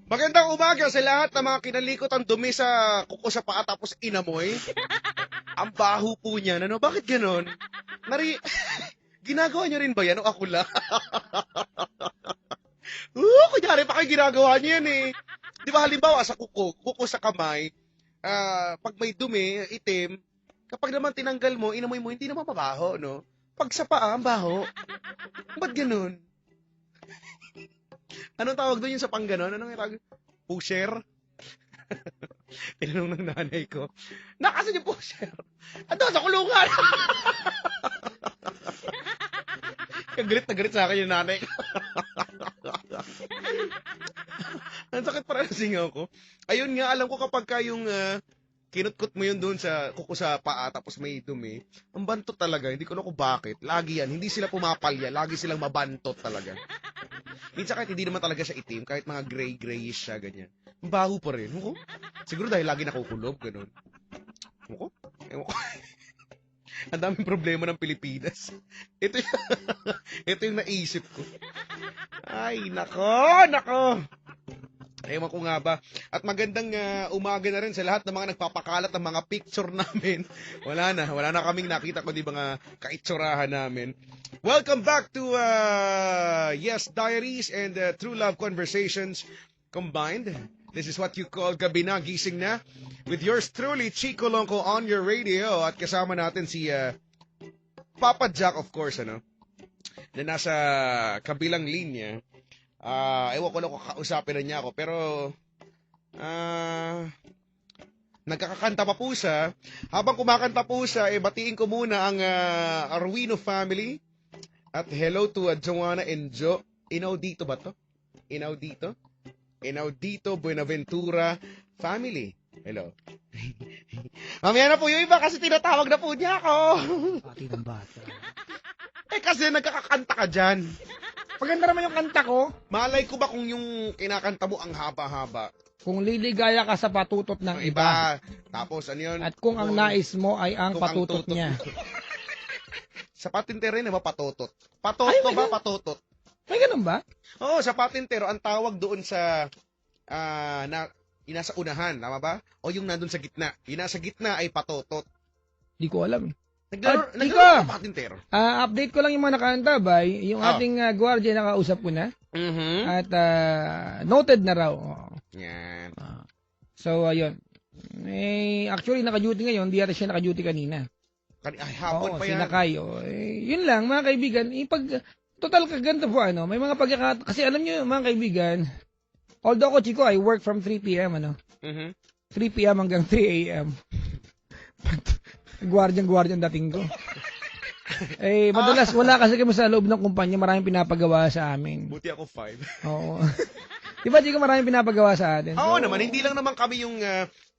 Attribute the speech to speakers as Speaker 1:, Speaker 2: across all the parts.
Speaker 1: Magandang umaga sa lahat ng mga kinalikot ang dumi sa kuko sa paa tapos inamoy. Ang baho po niyan. Ano? Bakit ganon? Ginagawa niyo rin ba yan o ako lang? Kunyari pa kayo ginagawa niyo yan eh. Di ba halimbawa sa kuko sa kamay, pag may dumi, itim, kapag naman tinanggal mo, inamoy mo, hindi naman mabaho, no? Pag sa paa, ang baho. Ba't ganon? Anong tawag doon yung sa pangganon? Anong tawag? Pusher? Tinanong ng nanay ko. Nakasan yung pusher? Ando, sa kulungan! Kagalit na galit sa akin yung nanay ko. Ang sakit para ng singaw ko. Ayun nga, alam ko kapag yung kinutkot mo yun doon sa kuko sa paa tapos may dumi, ang bantot talaga. Hindi ko na kung bakit. Lagi yan. Hindi sila pumapalya. Lagi silang mabantot talaga. Minsan kahit hindi naman talaga siya itim, kahit mga gray-grayish siya, ganyan. Ang baho pa rin. Huko? Siguro dahil lagi nakukulob, ganun. Huko? Ewan ko. Ang daming problema ng Pilipinas. Ito yung naisip ko. Ay, nako! Ewan ko nga ba. At magandang umaga na rin sa lahat ng mga nagpapakalat ng mga picture namin. Wala na kaming nakita ko di mga kaitsurahan namin. Welcome back to Yes Diaries and True Love Conversations combined. This is what you call Gabi na, gising na. With yours truly, Chico Lonco on your radio. At kasama natin si Papa Jack, of course, ano, na nasa kabilang linya. Ewan ko lang kung kausapin na niya ako, pero nagkakakanta pa po siya. Habang kumakanta po siya, batiin ko muna ang Arwino family. At hello to Joanna and Joe. Inaudito ba to? Inaudito Buenaventura family. Hello. Mamaya na po yung iba kasi tinatawag na po niya ako.
Speaker 2: Pati ng bata.
Speaker 1: Kasi nagkakakanta ka dyan.
Speaker 2: Maganda naman yung kanta ko.
Speaker 1: Malay ko ba kung yung kinakanta mo ang haba-haba?
Speaker 2: Kung liligaya ka sa patutot ng iba.
Speaker 1: Tapos ano yun?
Speaker 2: At kung ang nais mo ay ang patutot niya.
Speaker 1: Sa patintero yun, ba patutot? Patoto ba? Patutot?
Speaker 2: May ganun ba?
Speaker 1: Oo, sa patintero, ang tawag doon sa nasa unahan, tama ba? O yung nandun sa gitna. Yung nasa gitna ay patutot.
Speaker 2: Di ko alam eh.
Speaker 1: Naglaro ka patintero.
Speaker 2: Update ko lang yung mga nakaantabay. Yung ating gwardiya nakausap ko na.
Speaker 1: Mm-hmm.
Speaker 2: At noted na raw.
Speaker 1: Yan.
Speaker 2: So, ayun. Actually, naka-duty ngayon. Hindi yata siya naka-duty kanina.
Speaker 1: Hapon pa yan.
Speaker 2: Sinakay. Yun lang, mga kaibigan. Total kaganda po, may mga kasi alam nyo, mga kaibigan, although ako, Chico, I work from 3 p.m.,
Speaker 1: Mm-hmm.
Speaker 2: 3 p.m. hanggang 3 a.m. Gwardiyan dating ko. Madalas, wala kasi kami sa loob ng kumpanya, maraming pinapagawa sa amin.
Speaker 1: Buti ako 5.
Speaker 2: Oo. Diba, Chico, maraming pinapagawa sa atin?
Speaker 1: Oo naman, hindi lang naman kami yung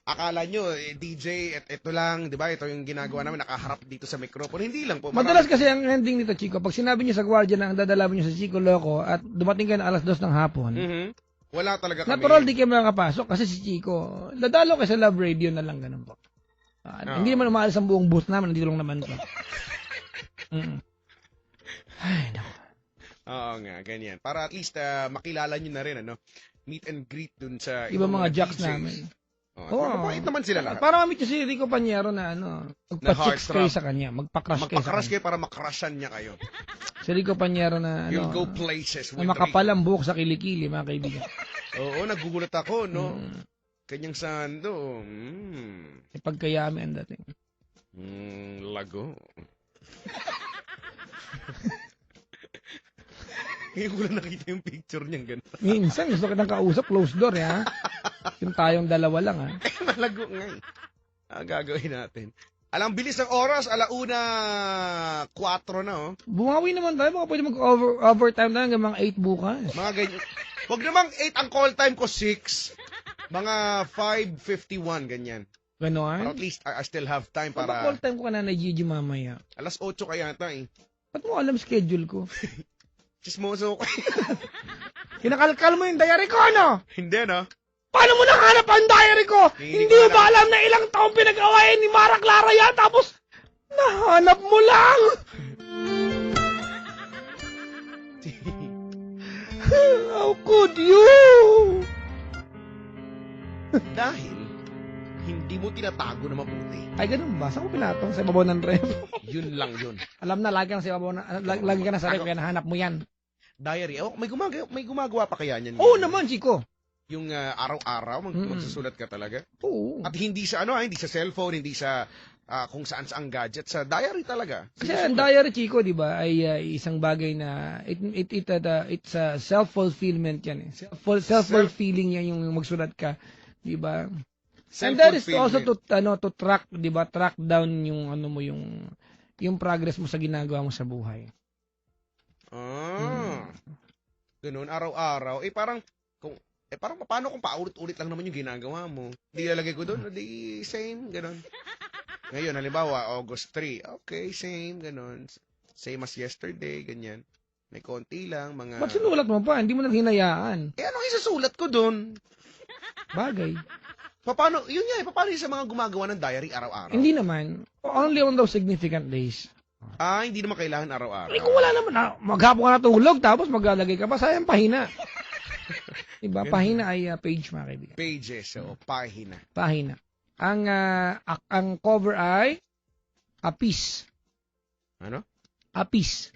Speaker 1: akala nyo, DJ, ito lang, di ba? Ito yung ginagawa namin, nakaharap dito sa microphone. Hindi lang po.
Speaker 2: Madalas kasi ang ending nito, Chico, pag sinabi nyo sa gwardiya na ang dadalawin nyo sa Chico Loco at dumating ka na 2:00 ng hapon,
Speaker 1: wala talaga kami.
Speaker 2: Natural, di kayo makakapasok kasi si Chico, dadalo kayo sa Love Radio na lang, ganun po. Hindi naman umaalis ang buong booth namin, nandito lang naman po. Ay, naku.
Speaker 1: Oo nga, ganyan. Para at least makilala nyo na rin, meet and greet dun sa
Speaker 2: ibang mga jacks
Speaker 1: DJs.
Speaker 2: namin.
Speaker 1: Mabait naman sila lahat.
Speaker 2: Para mamit si Rico Panyero na magpa-chicks kayo sa kanya,
Speaker 1: magpa-crush kayo para makrushan niya kayo.
Speaker 2: Si Rico Panyero na
Speaker 1: You'll go places with
Speaker 2: na makapalang buhok sa kilikili, mga kaibigan.
Speaker 1: Oo, nagugulat ako, no? Kanyang sando.
Speaker 2: Pagkayami ang dating.
Speaker 1: Lago. Ngayon ko lang nakita yung picture niyang gano'n.
Speaker 2: Minsan, gusto kitang kausap, close door, ha? Yung tayong dalawa lang, ha?
Speaker 1: Malago nga eh. Gagawin natin. Alang bilis ng oras, 1:04 na, oh.
Speaker 2: Bumawi naman tayo, baka pwede mag-overtime tayo hanggang mga 8 bukas.
Speaker 1: Mga ganyan. Huwag namang 8 ang call time ko, 6. Mga 5:51, ganyan.
Speaker 2: Ganon?
Speaker 1: But at least I still have time para...
Speaker 2: Call time ko ka na Gigi mamaya.
Speaker 1: 8:00 kaya ata eh.
Speaker 2: Ba't mo alam schedule ko?
Speaker 1: Chismoso ko.
Speaker 2: Kinakalkal mo yung diary ko, ano?
Speaker 1: Hindi, no?
Speaker 2: Paano mo nakahanap ang diary ko? Hindi mo ba alam na ilang taong pinag-awayan ni Mara Clara yan? Tapos, nahanap mo lang! How could you?
Speaker 1: Dahil, hindi mo tinatago na mabuti.
Speaker 2: Ay, ganun ba? Saan ko pinatong? Sa ibabaw ng ref?
Speaker 1: Yun lang yun.
Speaker 2: Alam na, lagi ka na sa ibabaw lagi ka na sa ref, kaya nahanap mo yan.
Speaker 1: Diary. Oh, may gumagawa pa kaya niyan?
Speaker 2: Oo naman, Chico.
Speaker 1: Yung araw-araw, magsusulat ka talaga?
Speaker 2: Oo.
Speaker 1: At hindi sa hindi sa cellphone, hindi sa kung saan-saan gadget, sa diary talaga.
Speaker 2: Kasi ang diary, Chico, di ba, ay isang bagay na it's a self-fulfillment yan eh. Self-fulfilling yan yung magsulat ka, di ba? And that is also to track, di ba, track down yung yung progress mo sa ginagawa mo sa buhay.
Speaker 1: Ganun, araw-araw. Parang paano kung paulit-ulit lang naman yung ginagawa mo? Di lalagay ko doon, di same, ganun. Ngayon, halimbawa, August 3, okay, same, ganun. Same as yesterday, ganyan. May konti lang, mga...
Speaker 2: Ba't sinulat mo pa? Hindi mo na hinayaan.
Speaker 1: Anong isasulat ko doon?
Speaker 2: Bagay.
Speaker 1: Paano, yun nga, paano yung sa mga gumagawa ng diary araw-araw?
Speaker 2: Hindi naman. Only on those significant days.
Speaker 1: Hindi naman kailangan araw-araw.
Speaker 2: Kung wala naman, maghapon ka natulog, tapos maglalagay ka pa, sayang pahina. Diba? Pahina ay page, mga kaibigan.
Speaker 1: Pages, pahina.
Speaker 2: Pahina. Ang cover ay apis.
Speaker 1: Ano?
Speaker 2: Apis.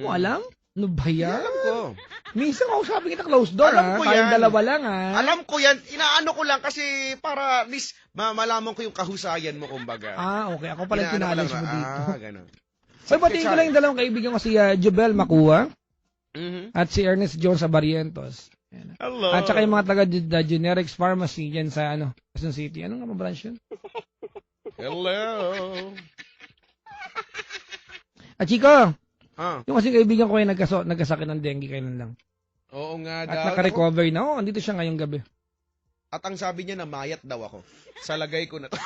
Speaker 2: Mo alam? Ano ba yan?
Speaker 1: Alam ko.
Speaker 2: Minsan ako sabi kita close door,
Speaker 1: Alam ko
Speaker 2: tayong
Speaker 1: yan.
Speaker 2: dalawa lang,
Speaker 1: Alam ko yan. Inaano ko lang kasi para at least malaman ko yung kahusayan mo, kumbaga.
Speaker 2: Okay. Ako pala yung
Speaker 1: Inaano ko
Speaker 2: pinaalis mo dito.
Speaker 1: Ganun.
Speaker 2: So, batiin ko lang yung dalawang kaibigan ko, si Jobel Macua at si Ernest Jones Barrientos.
Speaker 1: Hello.
Speaker 2: At saka yung mga taga the Generics Pharmacy dyan sa Quezon City. Anong nga branch yun?
Speaker 1: Hello.
Speaker 2: At Chico,
Speaker 1: yung
Speaker 2: kasing kaibigan ko ay nagkasakit ng dengue kailan lang.
Speaker 1: Oo nga daw.
Speaker 2: At naka-recover na. Andito siya ngayong gabi.
Speaker 1: At ang sabi niya na mayat daw ako. Sa lagay ko na to.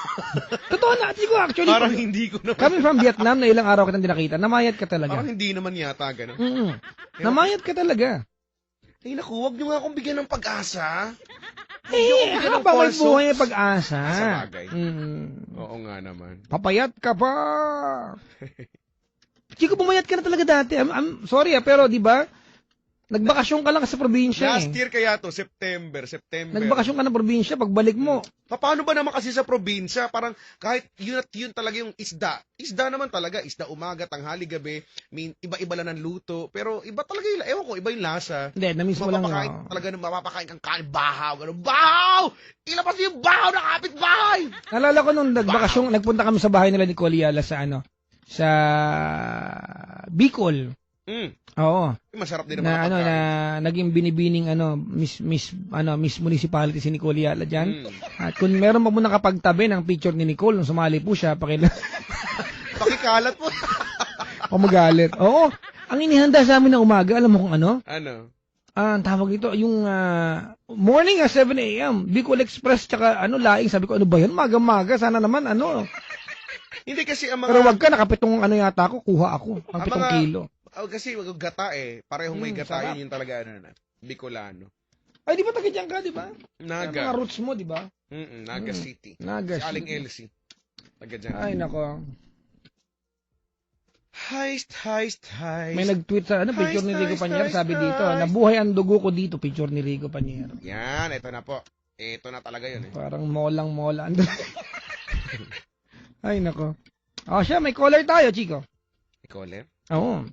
Speaker 2: Totoo na, Chico, actually.
Speaker 1: Parang hindi ko naman.
Speaker 2: Kami from Vietnam na ilang araw kitang dinakita. Namayat ka talaga.
Speaker 1: Parang hindi naman yata ganun.
Speaker 2: Namayat ka talaga.
Speaker 1: Ay naku, huwag niyo nga akong bigyan ng pag-asa.
Speaker 2: Habang may buhay may pag-asa.
Speaker 1: Sa bagay. Oo nga naman.
Speaker 2: Papayat ka pa. Chico, bumayat ka na talaga dati. I'm sorry pero di ba? Nagbakasyon ka lang sa probinsya.
Speaker 1: Last year kaya to, September.
Speaker 2: Nagbakasyon ka ng probinsya, pagbalik mo.
Speaker 1: Paano ba naman kasi sa probinsya? Parang kahit yun talaga yung isda. Isda naman talaga. Isda umaga, tanghali, gabi. Iba-iba lang ng luto. Pero iba talaga yung, ewan ko, iba yung lasa.
Speaker 2: Hindi, na-miss mo lang.
Speaker 1: Mapapakain kang kanin, bahaw. Ganun, bahaw! Ilabas yung bahaw ng kapitbahay!
Speaker 2: Nalala ko nung nagbakasyon, nagpunta kami sa bahay nila ni Coliala sa sa Bicol. Oo.
Speaker 1: Masarap din
Speaker 2: na naging binibining Miss Municipality si Nicole Yala diyan. At kung meron pa mo nakapagtabi ng picture ni Nicole nung sumali po siya,
Speaker 1: pakikalat po.
Speaker 2: O magalit. Oo. Ang inihanda sa amin na umaga, alam mo kung ano?
Speaker 1: Ano?
Speaker 2: Ang tawag ito, yung morning at 7 a.m. Bicol Express tsaka laing. Sabi ko, ano ba yan? Maga-maga. Sana naman
Speaker 1: Hindi kasi ang mga...
Speaker 2: Pero wag ka, nakapitong yata ako, kuha ako. Ang 7 kilo.
Speaker 1: Kasi gata parehong may gata, yun talaga Bicolano.
Speaker 2: Ay, di ba taga dyan ka, di ba?
Speaker 1: Naga.
Speaker 2: Mga roots mo, di ba?
Speaker 1: Naga City.
Speaker 2: Naga
Speaker 1: si Aling
Speaker 2: City.
Speaker 1: Elsie. Taga dyan.
Speaker 2: Ay, nako.
Speaker 1: Heist.
Speaker 2: May nag-tweet sa picture ni Rico Panier, sabi dito, nabuhay ang dugo ko dito, picture ni Rico Panier.
Speaker 1: Yan, ito na po. Ito na talaga yun
Speaker 2: Parang mola. Ay, nako. Siya, may caller tayo, Chico.
Speaker 1: May caller?
Speaker 2: Oo.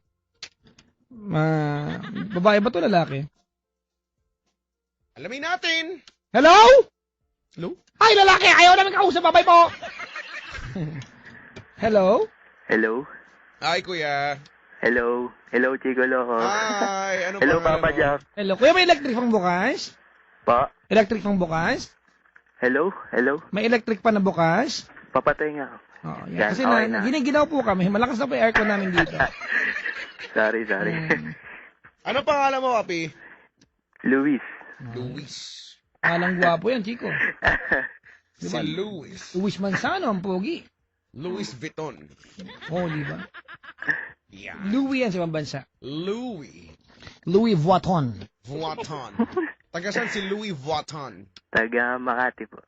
Speaker 2: Babae ba to lalaki?
Speaker 1: Alamin natin.
Speaker 2: Hello?
Speaker 1: Hello?
Speaker 2: Ay, lalaki! Ayaw namin kausap, babay po! Hello?
Speaker 3: Hello?
Speaker 1: Ay, kuya.
Speaker 3: Hello? Hello, Chico Loco.
Speaker 1: Ay, ano
Speaker 3: Hello,
Speaker 1: ba?
Speaker 3: Papa Jack.
Speaker 2: Hello? Kuya, may electric pang bukas?
Speaker 3: Pa?
Speaker 2: Electric pang bukas?
Speaker 3: Hello? Hello?
Speaker 2: May electric pa na bukas?
Speaker 3: Papatay nga ako.
Speaker 2: Yan. Kasi giniginaw po kami. Malakas na po yung aircon namin dito.
Speaker 3: Sorry.
Speaker 1: Ano pangalan mo, Papi?
Speaker 3: Luis.
Speaker 1: Luis.
Speaker 2: Alang gwapo yan, Chico.
Speaker 1: Si Luis.
Speaker 2: Luis Manzano, ang pogi.
Speaker 1: Louis Vuitton.
Speaker 2: Di ba?
Speaker 1: Yeah.
Speaker 2: Louis yan sa ibang bansa.
Speaker 1: Louis
Speaker 2: Vuitton.
Speaker 1: Taga saan si Louis Vuitton?
Speaker 3: Taga Makati po.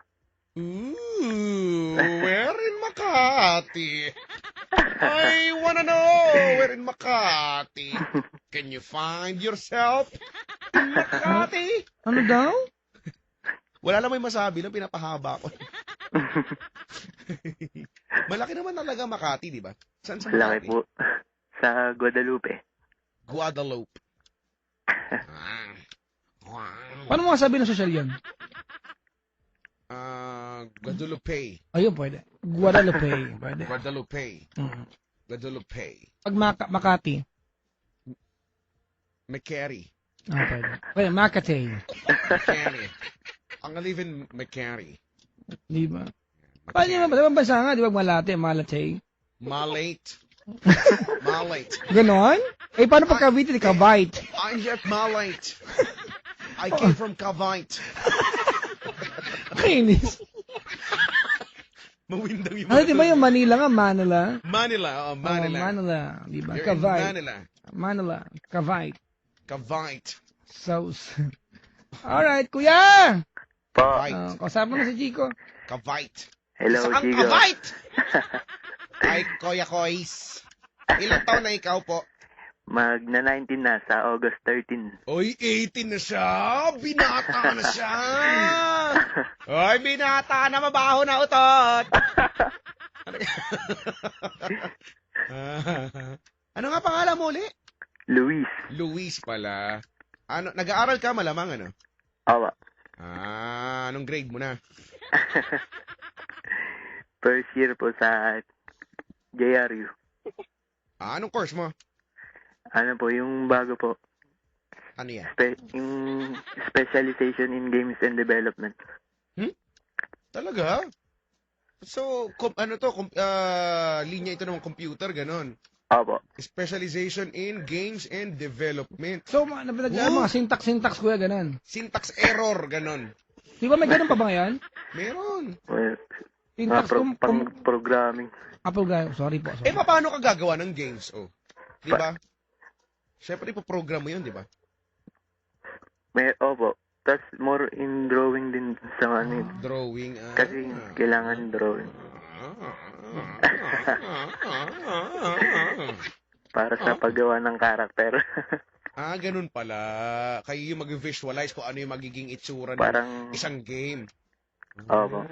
Speaker 1: Ooh, where in Makati? I wanna know, we're in Makati. Can you find yourself in Makati?
Speaker 2: Ano daw?
Speaker 1: Wala lang may masabi lang, pinapahaba ko. Malaki naman talaga Makati, di ba? Saan sa
Speaker 3: Laki
Speaker 1: Makati?
Speaker 3: po. Sa Guadalupe.
Speaker 1: Guadalupe.
Speaker 2: Paano mo sabihin ng social yan?
Speaker 1: Guadalupe.
Speaker 2: Ayun, pwede. Guadalupe. Pwede.
Speaker 1: Guadalupe.
Speaker 2: Mm.
Speaker 1: Guadalupe.
Speaker 2: Pag Makati.
Speaker 1: McCary.
Speaker 2: Pwede. Pwede, Makati.
Speaker 1: McCary. Ang live in McCary.
Speaker 2: Di ba? Paano naman, diba bansa nga, di ba Malate.
Speaker 1: Malate. Malate.
Speaker 2: Ganon? Eh, paano pag Cavite, di Cavite?
Speaker 1: I'm just Malate. I came from Cavite.
Speaker 2: Kainis.
Speaker 1: Mawindang yung
Speaker 2: Ano, di ba yung Manila nga, Manila?
Speaker 1: Manila. Manila.
Speaker 2: Manila. Di ba?
Speaker 1: You're in
Speaker 2: Cavite.
Speaker 1: Manila.
Speaker 2: Manila. Cavite.
Speaker 1: Cavite.
Speaker 2: Sauce. Alright, kuya!
Speaker 3: Po.
Speaker 1: Cavite.
Speaker 2: Kasama na si Chico.
Speaker 1: Cavite.
Speaker 3: Hello,
Speaker 1: Isa kang
Speaker 3: Chico.
Speaker 1: Cavite! Ay, Kuya Kois. Ilang taon na ikaw po?
Speaker 3: Magna-19 na sa August 13.
Speaker 1: Oy, 18 na siya. Binata na siya. Oy, binata na, mabaho na utot. Ano nga pangalan mo uli?
Speaker 3: Luis.
Speaker 1: Luis pala. Ano, nag-aaral ka malamang ano?
Speaker 3: Awa.
Speaker 1: Anong grade mo na?
Speaker 3: First year po sa JRU.
Speaker 1: Anong course mo?
Speaker 3: Ano po, yung bago po.
Speaker 1: Ano yan?
Speaker 3: Yung specialization in games and development.
Speaker 1: Talaga? So, linya ito ng computer, ganon.
Speaker 3: Opo.
Speaker 1: Specialization in games and development.
Speaker 2: So, mga syntax, kuya, ganon.
Speaker 1: Syntax error, ganon.
Speaker 2: Di ba may ganon pa ba yan?
Speaker 1: Meron.
Speaker 3: Well,
Speaker 2: Syntax
Speaker 3: programming.
Speaker 2: program. Sorry po. Sorry.
Speaker 1: Paano ka gagawa ng games? Oh, di ba? Siyempre, ipoprogram mo yun, di ba?
Speaker 3: Opo. Tapos more in drawing din sa ano yun.
Speaker 1: Drawing.
Speaker 3: Kasi kailangan drawing. Para sa paggawa ng karakter.
Speaker 1: Ganun pala. Kayo yung mag-visualize kung ano yung magiging itsura ng
Speaker 3: Parang,
Speaker 1: isang game.
Speaker 3: opo.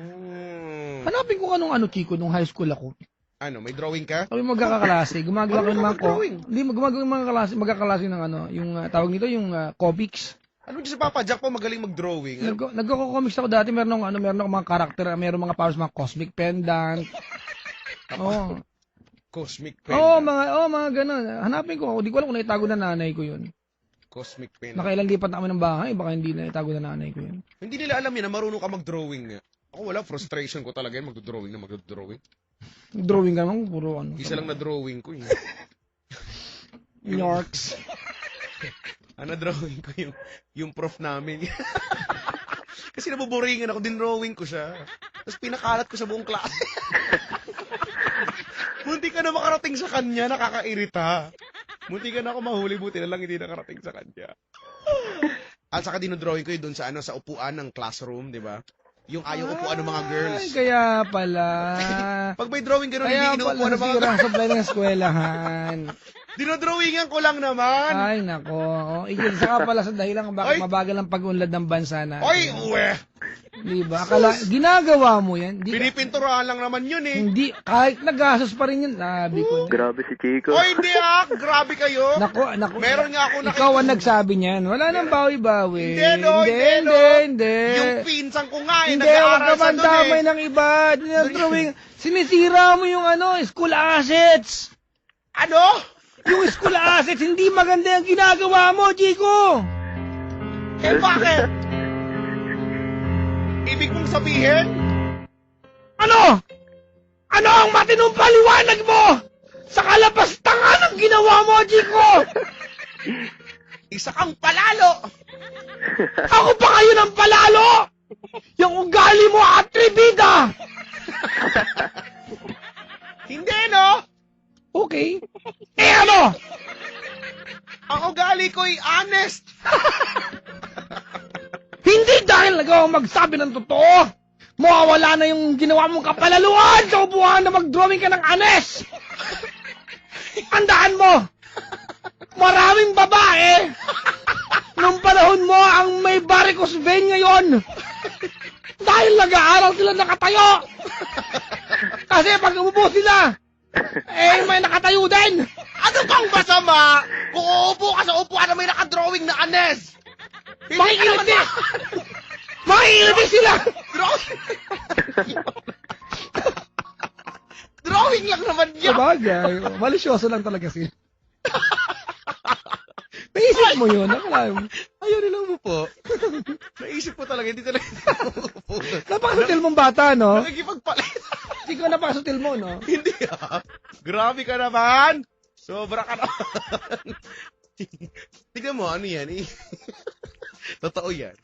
Speaker 2: Hanapin ko anong Chico, nung high school ako.
Speaker 1: Ano, may drawing ka?
Speaker 2: Kami magkakaklase, gumagawa kami ng mga
Speaker 1: drawing?
Speaker 2: Hindi, gumagawa ng mga magkaklase ng ano, yung tawag nito, yung comics.
Speaker 1: Ano dyan sa Papa Jack po, magaling mag-drawing? Ano?
Speaker 2: Nagko-comics ako dati, meron akong mga karakter, meron mga powers, mga cosmic pendant. Oh.
Speaker 1: Cosmic
Speaker 2: Oo,
Speaker 1: pendant.
Speaker 2: mga ganun. Hanapin ko, di ko alam kung naitago na nanay ko yun.
Speaker 1: Cosmic pendant.
Speaker 2: Nakailan lipat na kami ng bahay, baka hindi na itago na nanay ko yun.
Speaker 1: Hindi nila alam yun na marunong ka mag-drawing nga. Ako wala, frustration ko talaga yun, mag-drawing.
Speaker 2: Drawing ka naman, puro ano.
Speaker 1: Isa lang na drawing ko yun.
Speaker 2: Yorks.
Speaker 1: Drawing ko yung prof namin. Kasi nabuboringan ako, dinrawing ko siya. Tapos pinakalat ko sa buong klase. Munti ka na makarating sa kanya, nakakairita. Munti ka na ako mahuli, buti na lang hindi nakarating sa kanya. At saka dinodrawing ko yun doon sa sa upuan ng classroom, di ba? Yung ayaw upuan ng mga girls.
Speaker 2: Ay, kaya pala.
Speaker 1: Pag may drawing gano'n,
Speaker 2: Kaya
Speaker 1: hindi inuupuan
Speaker 2: pala
Speaker 1: ng mga
Speaker 2: nasira
Speaker 1: girls.
Speaker 2: ang supply ng eskwelahan.
Speaker 1: Dinodrawingan ko lang naman.
Speaker 2: Ay, nako. Isa ka pala sa dahilan kung bakit
Speaker 1: Oy!
Speaker 2: mabagal ang pag-unlad ng bansa natin.
Speaker 1: Oy, uwe!
Speaker 2: Diba? Ginagawa mo yan.
Speaker 1: Pinipinturahan lang naman yun eh.
Speaker 2: Hindi, kahit nagasos pa rin yan. Sabi ko.
Speaker 3: Grabe si Chico.
Speaker 1: Oy, hindi grabe kayo.
Speaker 2: Nako.
Speaker 1: Meron nga ako
Speaker 2: Ikaw ang nagsabi niyan. Wala nang bawi-bawi.
Speaker 1: Hindi.
Speaker 2: Hindi.
Speaker 1: Yung pinsan ko nga eh,
Speaker 2: Hindi, huwag
Speaker 1: nag-aaral sa
Speaker 2: naman
Speaker 1: doon
Speaker 2: damay
Speaker 1: eh.
Speaker 2: ng iba. Drawing. Sinisira mo yung school assets.
Speaker 1: Ano?
Speaker 2: Yung school assets, hindi maganda yung ginagawa mo, Chico.
Speaker 1: Eh bakit? Ibig mong sabihin?
Speaker 2: Ano? Ano ang matinong paliwanag mo? Sa kalapastangan ng ginawa mo, Chico!
Speaker 1: Isa kang palalo.
Speaker 2: Ako pa kayo ng palalo! Yung ugali mo, atribida!
Speaker 1: Hindi, no?
Speaker 2: Okay. Eh ano?
Speaker 1: Ang ugali ko'y honest.
Speaker 2: Hindi dahil nagawang magsabi ng totoo! Mawawala na yung ginawa mong kapalaluan sa upuan na mag-drawing ka ng anes! Tandaan mo, maraming babae nung panahon mo ang may varicose vein ngayon. Dahil nag-aaral sila nakatayo. Kasi pag umupo sila, may nakatayo din.
Speaker 1: Ano bang masama? Kung uupo ka sa upuan na may nakadrawing na anes.
Speaker 2: Makikiliti! Makikiliti sila!
Speaker 1: Drawing lang naman yan.
Speaker 2: Sabagay, malisyoso lang talaga sila. Naisip mo yun,
Speaker 1: Ayaw nila umupo. Naisip ko talaga, hindi talaga umupo.
Speaker 2: napakasutil mong bata, no?
Speaker 1: Nakikipagpalit.
Speaker 2: Hindi ko napakasutil mo, no?
Speaker 1: Hindi ah. Grabe ka naman. Sobra ka naman. Tignan mo, ano yan eh. Totoo yan.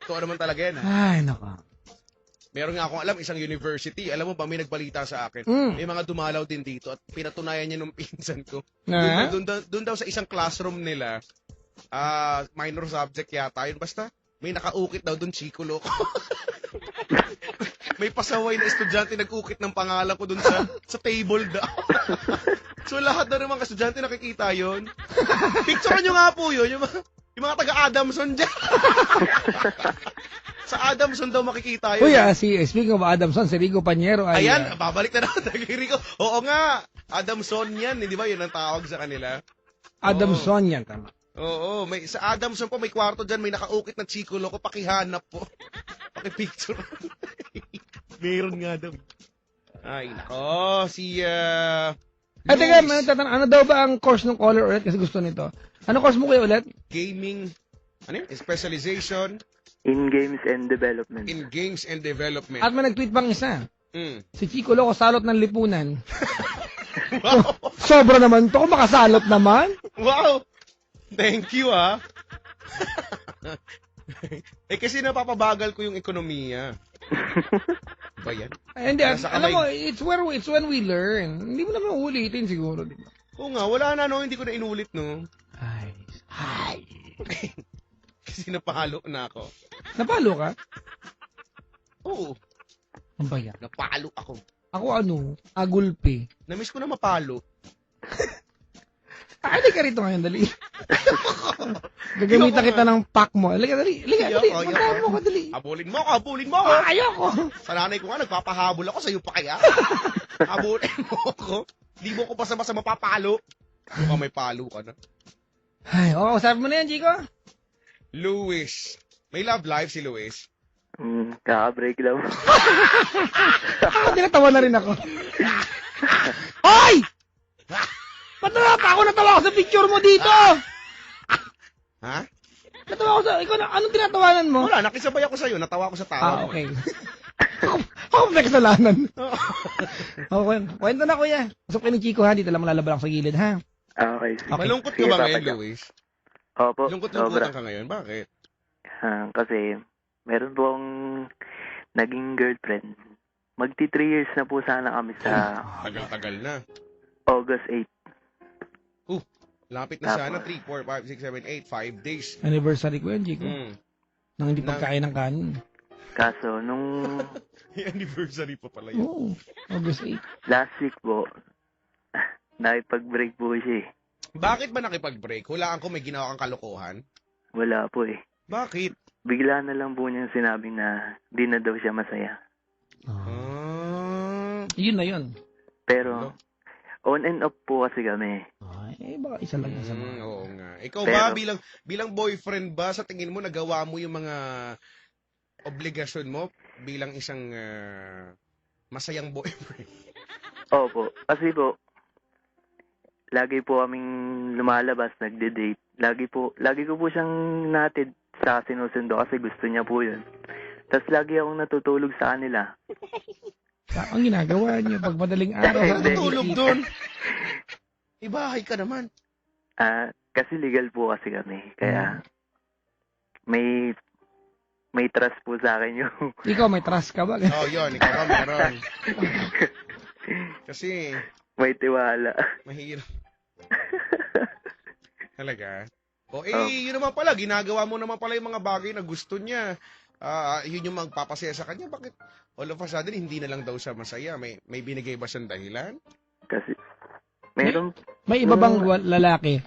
Speaker 1: Totoo naman talaga yan ha.
Speaker 2: Ay, nako.
Speaker 1: Meron nga akong alam, isang university. Alam mo ba, may nagbalita sa akin. May mga dumalaw din dito at pinatunayan niya nung pinsan ko.
Speaker 2: Na?
Speaker 1: Doon daw sa isang classroom nila, minor subject yata yun. Basta, may nakaukit daw doon, Chico Loco. May pasaway na estudyante nag-ukit ng pangalan ko doon sa table daw. So lahat na rin mga estudyante nakikita yun. Picture nyo nga po yun, yung mga taga-Adamson dyan. Sa Adamson daw makikita yun.
Speaker 2: Uy, speaking of Adamson, si Rigo Pañero ay...
Speaker 1: Ayan, babalik na naman kay Rico. Oo nga, Adamson yan, di ba? Yun ang tawag sa kanila.
Speaker 2: Adamson yan, tama.
Speaker 1: Oo, sa Adamson po, may kwarto dyan, may nakaukit na Chico Loco, pakihanap po. Pakipicture. Meron nga daw. Ay, nako,
Speaker 2: Ay, teka, ano daw ba ang course ng Color ulit? Kasi gusto nito. Ano course mo kayo ulit?
Speaker 1: Gaming, specialization
Speaker 3: In games and development.
Speaker 1: in games and development.
Speaker 2: At may nag-tweet pang isa.
Speaker 1: Mm.
Speaker 2: Si Chico Loco, salot ng lipunan.
Speaker 1: Wow!
Speaker 2: Sobra naman to, makasalot naman.
Speaker 1: Wow! Thank you, ah. Kasi napapabagal ko yung ekonomiya. Ba yan?
Speaker 2: Ay, hindi,
Speaker 1: Nasa
Speaker 2: alam mo,
Speaker 1: kamay-
Speaker 2: it's when we learn. Hindi mo naman uulitin siguro, di ba?
Speaker 1: Oo nga, wala na, no? Hindi ko na inulit, no?
Speaker 2: Ay.
Speaker 1: Kasi napalo na ako.
Speaker 2: Napalo ka?
Speaker 1: Oo,
Speaker 2: Ang bayan.
Speaker 1: napalo ako.
Speaker 2: Ako ano? Agulpe.
Speaker 1: Namiss ko na mapalo.
Speaker 2: Hindi ka rito ngayon, dali. Gagamitan kita ng pack mo. Halika, dali.
Speaker 1: Ayoko.
Speaker 2: Magkano mo ko, dali.
Speaker 1: Habulin mo ako.
Speaker 2: Ayoko.
Speaker 1: Sa nanay ko nga, nagpapahabol ako sa'yo pa kaya. Habulin mo ako. Di mo ko basta-basta mapapalo. Mukhang may palo ka na.
Speaker 2: Ay, usapin mo na yan, Chico.
Speaker 1: Luis. May love life si Luis.
Speaker 3: Kaka-break daw.
Speaker 2: Tinatawa na rin ako. Hoy! Ba't natawa ako sa picture mo dito?
Speaker 1: Ha?
Speaker 2: Natawa ako ikaw na, anong tinatawanan mo?
Speaker 1: Wala, nakisabay ako sa'yo. Natawa ako sa tawa.
Speaker 2: Okay. Ako may kasalanan. Okay. Kwento na, kuya. Usap kayo ni Chico, ha? Dito lang malalabal ako sa gilid, ha?
Speaker 3: Okay. Sige.
Speaker 1: Malungkot ka
Speaker 3: Sige,
Speaker 1: ba
Speaker 3: Papa
Speaker 1: ngayon,
Speaker 3: Jack.
Speaker 1: Luis?
Speaker 3: Opo,
Speaker 1: Lungkot-lungkotan ka ngayon. Bakit?
Speaker 3: Kasi, meron po akong naging girlfriend. Magti 3 years na po sana kami sa
Speaker 1: Tagal-tagal na.
Speaker 3: August 8.
Speaker 1: Lapit na sana. 3, 4, 5, 6, 7, 8. 5 days.
Speaker 2: Anniversary ko yan, Chico. Nang hindi pagkain ng kanin.
Speaker 3: Kaso, nung
Speaker 1: May anniversary pa pala yun.
Speaker 2: Oo. August 8.
Speaker 3: last week po, nakipag-break po siya eh.
Speaker 1: Bakit ba nakipag-break? Hulaan ko may ginawa kang kalokohan.
Speaker 3: Wala po eh.
Speaker 1: Bakit?
Speaker 3: Bigla na lang po niya sinabi na di na daw siya masaya.
Speaker 2: Yun na yun.
Speaker 3: Pero, on and off po kasi kami.
Speaker 2: Ay, baka isa lang yung sama.
Speaker 1: Oo nga. Ikaw
Speaker 3: Pero-
Speaker 1: ba, bilang boyfriend ba, sa tingin mo, nagawa mo yung mga obligasyon mo bilang isang masayang boyfriend?
Speaker 3: Opo. Kasi po, lagi po kaming lumalabas, nagde-date. Lagi ko po siyang natid sa sinusundo kasi gusto niya po yun. Tapos lagi akong natutulog sa kanila.
Speaker 2: Ang ginagawa niyo pag madaling araw.
Speaker 3: Hindi.
Speaker 1: Tulog doon. Ibahay ka naman.
Speaker 3: Kasi legal po kasi kami. Kaya may trust po sa akin yung
Speaker 2: Ikaw, may trust ka ba?
Speaker 1: Oh, yun. Ikaw ba meron? Kasi,
Speaker 3: may tiwala.
Speaker 1: mahirap. Talaga? Yun naman pala. Ginagawa mo naman pala yung mga bagay na gusto niya. Yun yung magpapasaya sa kanya. Bakit all of a sudden, hindi na lang daw siya masaya? May binigay ba siyang dahilan?
Speaker 3: Meron,
Speaker 2: May iba bang lalaki?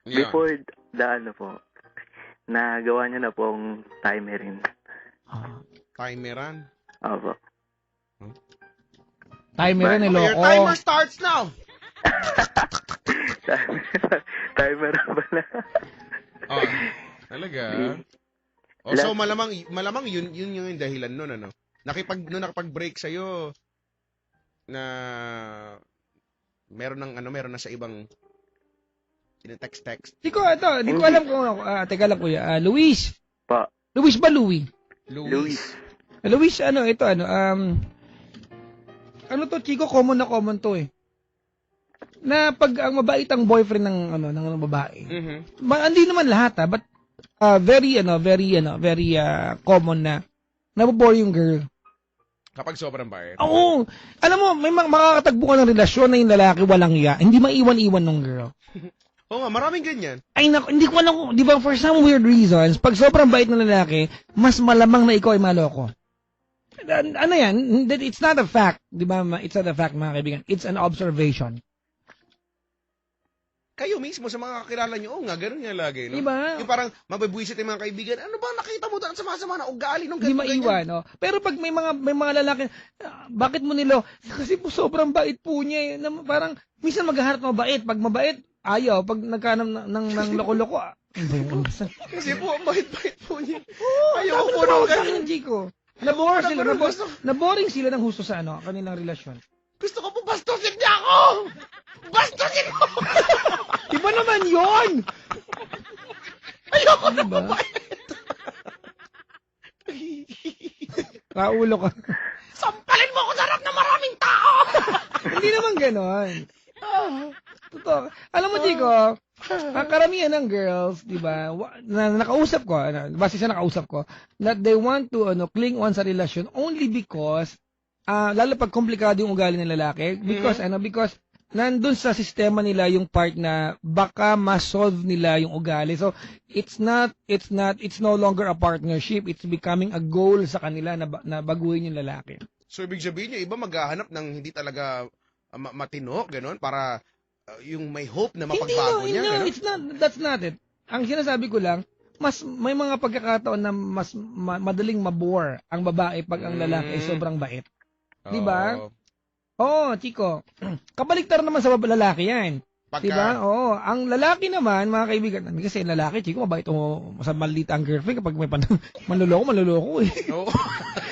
Speaker 1: Yeah.
Speaker 3: before the ano po, nagawa niya na pong timerin.
Speaker 1: Timeran.
Speaker 3: Opo.
Speaker 2: Timer na
Speaker 1: Okay, your
Speaker 2: loko.
Speaker 1: timer starts now.
Speaker 3: Timer pala.
Speaker 1: Oh, talaga? Oh, so malamang yun yung dahilan nun, ano? Nung nakapag-break sa'yo, na meron na sa ibang text.
Speaker 2: Di ko alam kung teka lang kuya. Luis.
Speaker 3: Pa.
Speaker 2: Luis ba Louis?
Speaker 3: Luis.
Speaker 2: Luis, ano to, Chico, common to eh. Na pag ang mabait ang boyfriend ng babae.
Speaker 1: Mhm.
Speaker 2: Hindi naman lahat but very common na nabobore yung girl.
Speaker 1: Kapag sobrang bayad.
Speaker 2: Oo. Alam mo, may makakatagbo ka ng relasyon na yung lalaki walang iya. Hindi maiwan-iwan ng girl.
Speaker 1: Oo nga, maraming ganyan.
Speaker 2: Ay naku, hindi ko alam, di ba, for some weird reasons, pag sobrang bait ng lalaki, mas malamang na ikaw ay maloko. Ano yan? It's not a fact. Di ba? It's not a fact, mga kaibigan. It's an observation.
Speaker 1: Kayo mismo sa mga kakilala nyo, oo nga, ganun nga lagi, no?
Speaker 2: Di ba?
Speaker 1: Yung parang mabibwisit yung mga kaibigan, ano ba nakita mo doon sa sama na ugali nung
Speaker 2: Hindi
Speaker 1: ganun,
Speaker 2: maiwan, no? Pero pag may mga lalaki, bakit mo nilo? Kasi po sobrang bait po niya. Parang, minsan maghaharap mabait. Pag mabait, ayaw. Pag nagkanam ng loko-loko,
Speaker 1: Kasi po, ang bait-bait po niya.
Speaker 2: ayaw
Speaker 1: Ayoko
Speaker 2: po
Speaker 1: po nung
Speaker 2: sa
Speaker 1: ganun.
Speaker 2: akin, Chico. Naboring sila ng husto sa kanilang relasyon.
Speaker 1: Gusto ko po bastusin niya ako! Bastusin mo!
Speaker 2: Iba naman yon.
Speaker 1: Ayoko na
Speaker 2: Diba?
Speaker 1: mabait.
Speaker 2: Kaulo ka.
Speaker 1: Sampalin mo ako sa harap ng maraming tao!
Speaker 2: Hindi naman ganon. Totoo. Alam mo, Chico, ang karamihan ng girls, di ba, na nakausap ko, base sa nakausap ko, that they want to cling on sa relasyon only because, lalo pag komplikado yung ugali ng lalaki, because nandun sa sistema nila yung part na baka ma-solve nila yung ugali. So, it's no longer a partnership, it's becoming a goal sa kanila na baguhin yung lalaki.
Speaker 1: So, ibig sabihin niya, iba maghahanap ng hindi talaga matino, gano'n, para yung may hope na mapagbago niya, gano'n?
Speaker 2: It's not, that's not it. Ang sinasabi ko lang, may mga pagkakataon na mas madaling mabore ang babae pag ang lalaki ay sobrang bait. Di ba? Oo, Chico. Kabaliktar naman sa lalaki yan. Di ba? Oo. Ang lalaki naman, mga kaibigan, kasi lalaki, Chico, mabait o sa maliit ang girlfriend kapag may manloloko eh.
Speaker 1: Oo.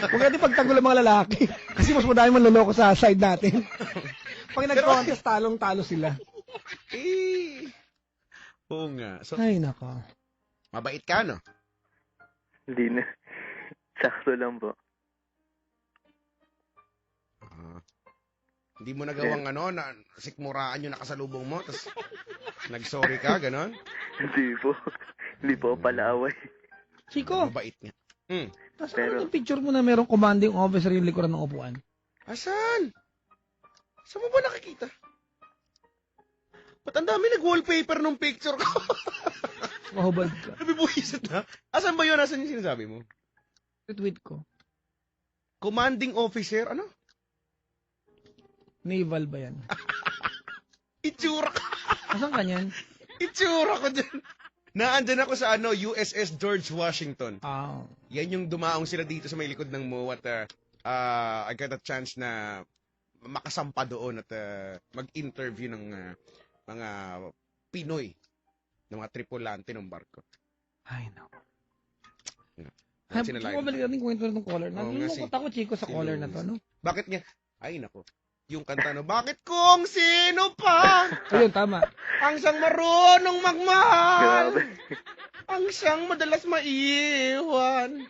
Speaker 2: Huwag natin pagtanggol ang mga lalaki. Kasi mas madami manloloko sa side natin. Pag nag-contest, talong-talo sila.
Speaker 1: Oo nga. So,
Speaker 2: Ay, nako.
Speaker 1: mabait ka, no?
Speaker 3: Hindi na. Sakto lang po.
Speaker 1: Hindi mo nagawang na sikmuraan yung nakasalubong mo, tapos nag-sorry ka, gano'n?
Speaker 3: Hindi po. Hindi po palaaway.
Speaker 2: Chico,
Speaker 1: Mabait niya.
Speaker 2: nasaan yung picture mo na merong commanding officer yung likuran ng upuan?
Speaker 1: Asan? Saan mo ba nakikita? Ba't ang dami nag-wallpaper nung picture ko?
Speaker 2: Mahubad ka.
Speaker 1: Nabibuhisit na. Asan ba yun? Asan yung sinasabi mo?
Speaker 2: Tweet ko.
Speaker 1: Commanding officer? Ano?
Speaker 2: Naval ba yan?
Speaker 1: Itsura ko.
Speaker 2: Asan ka niyan?
Speaker 1: Itsura ko dyan. Naandyan ako sa USS George Washington. Yan yung dumaong sila dito sa may likod ng MO at I got a chance na makasampa doon at mag-interview ng mga Pinoy na mga tripulante ng barko.
Speaker 2: Ay, no.
Speaker 1: Sinalayan.
Speaker 2: Bumalik natin kwento na itong caller. Nalulungkot ako, Chico, sa caller na to, no?
Speaker 1: Bakit niya? Ay, nako. Yung kanta no, bakit kung sino pa?
Speaker 2: Ayun, tama.
Speaker 1: Ang siyang marunong magmahal.
Speaker 3: Grabe.
Speaker 1: Ang siyang madalas maiwan.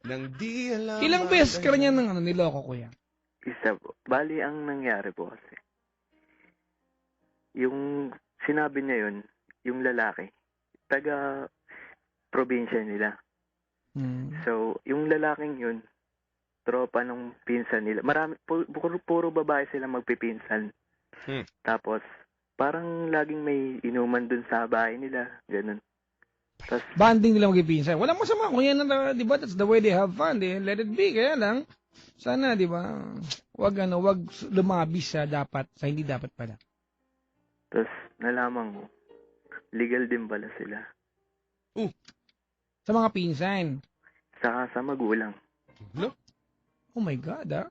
Speaker 1: Nang di alam.
Speaker 2: Ilang beses ka rin yan ng niloko, kuya?
Speaker 3: Isa po. Bali, ang nangyari po kasi, yung sinabi niya yun, yung lalaki, taga probinsya nila. So, yung lalaking yun, tropa nung pinsan nila. Marami, puro babae sila magpipinsan. Tapos, parang laging may inuman dun sa bahay nila. Ganun. Tapos,
Speaker 2: Banding nila magpipinsan. Walang masama kung yan, di ba? That's the way they have fun. Let it be. Kaya lang, sana, di ba? Wag lumabis sa hindi dapat pala.
Speaker 3: Tapos nalaman ko, legal din pala sila.
Speaker 2: Sa mga pinsan.
Speaker 3: Saka sa magulang.
Speaker 1: Lo,
Speaker 2: Oh my God, ah.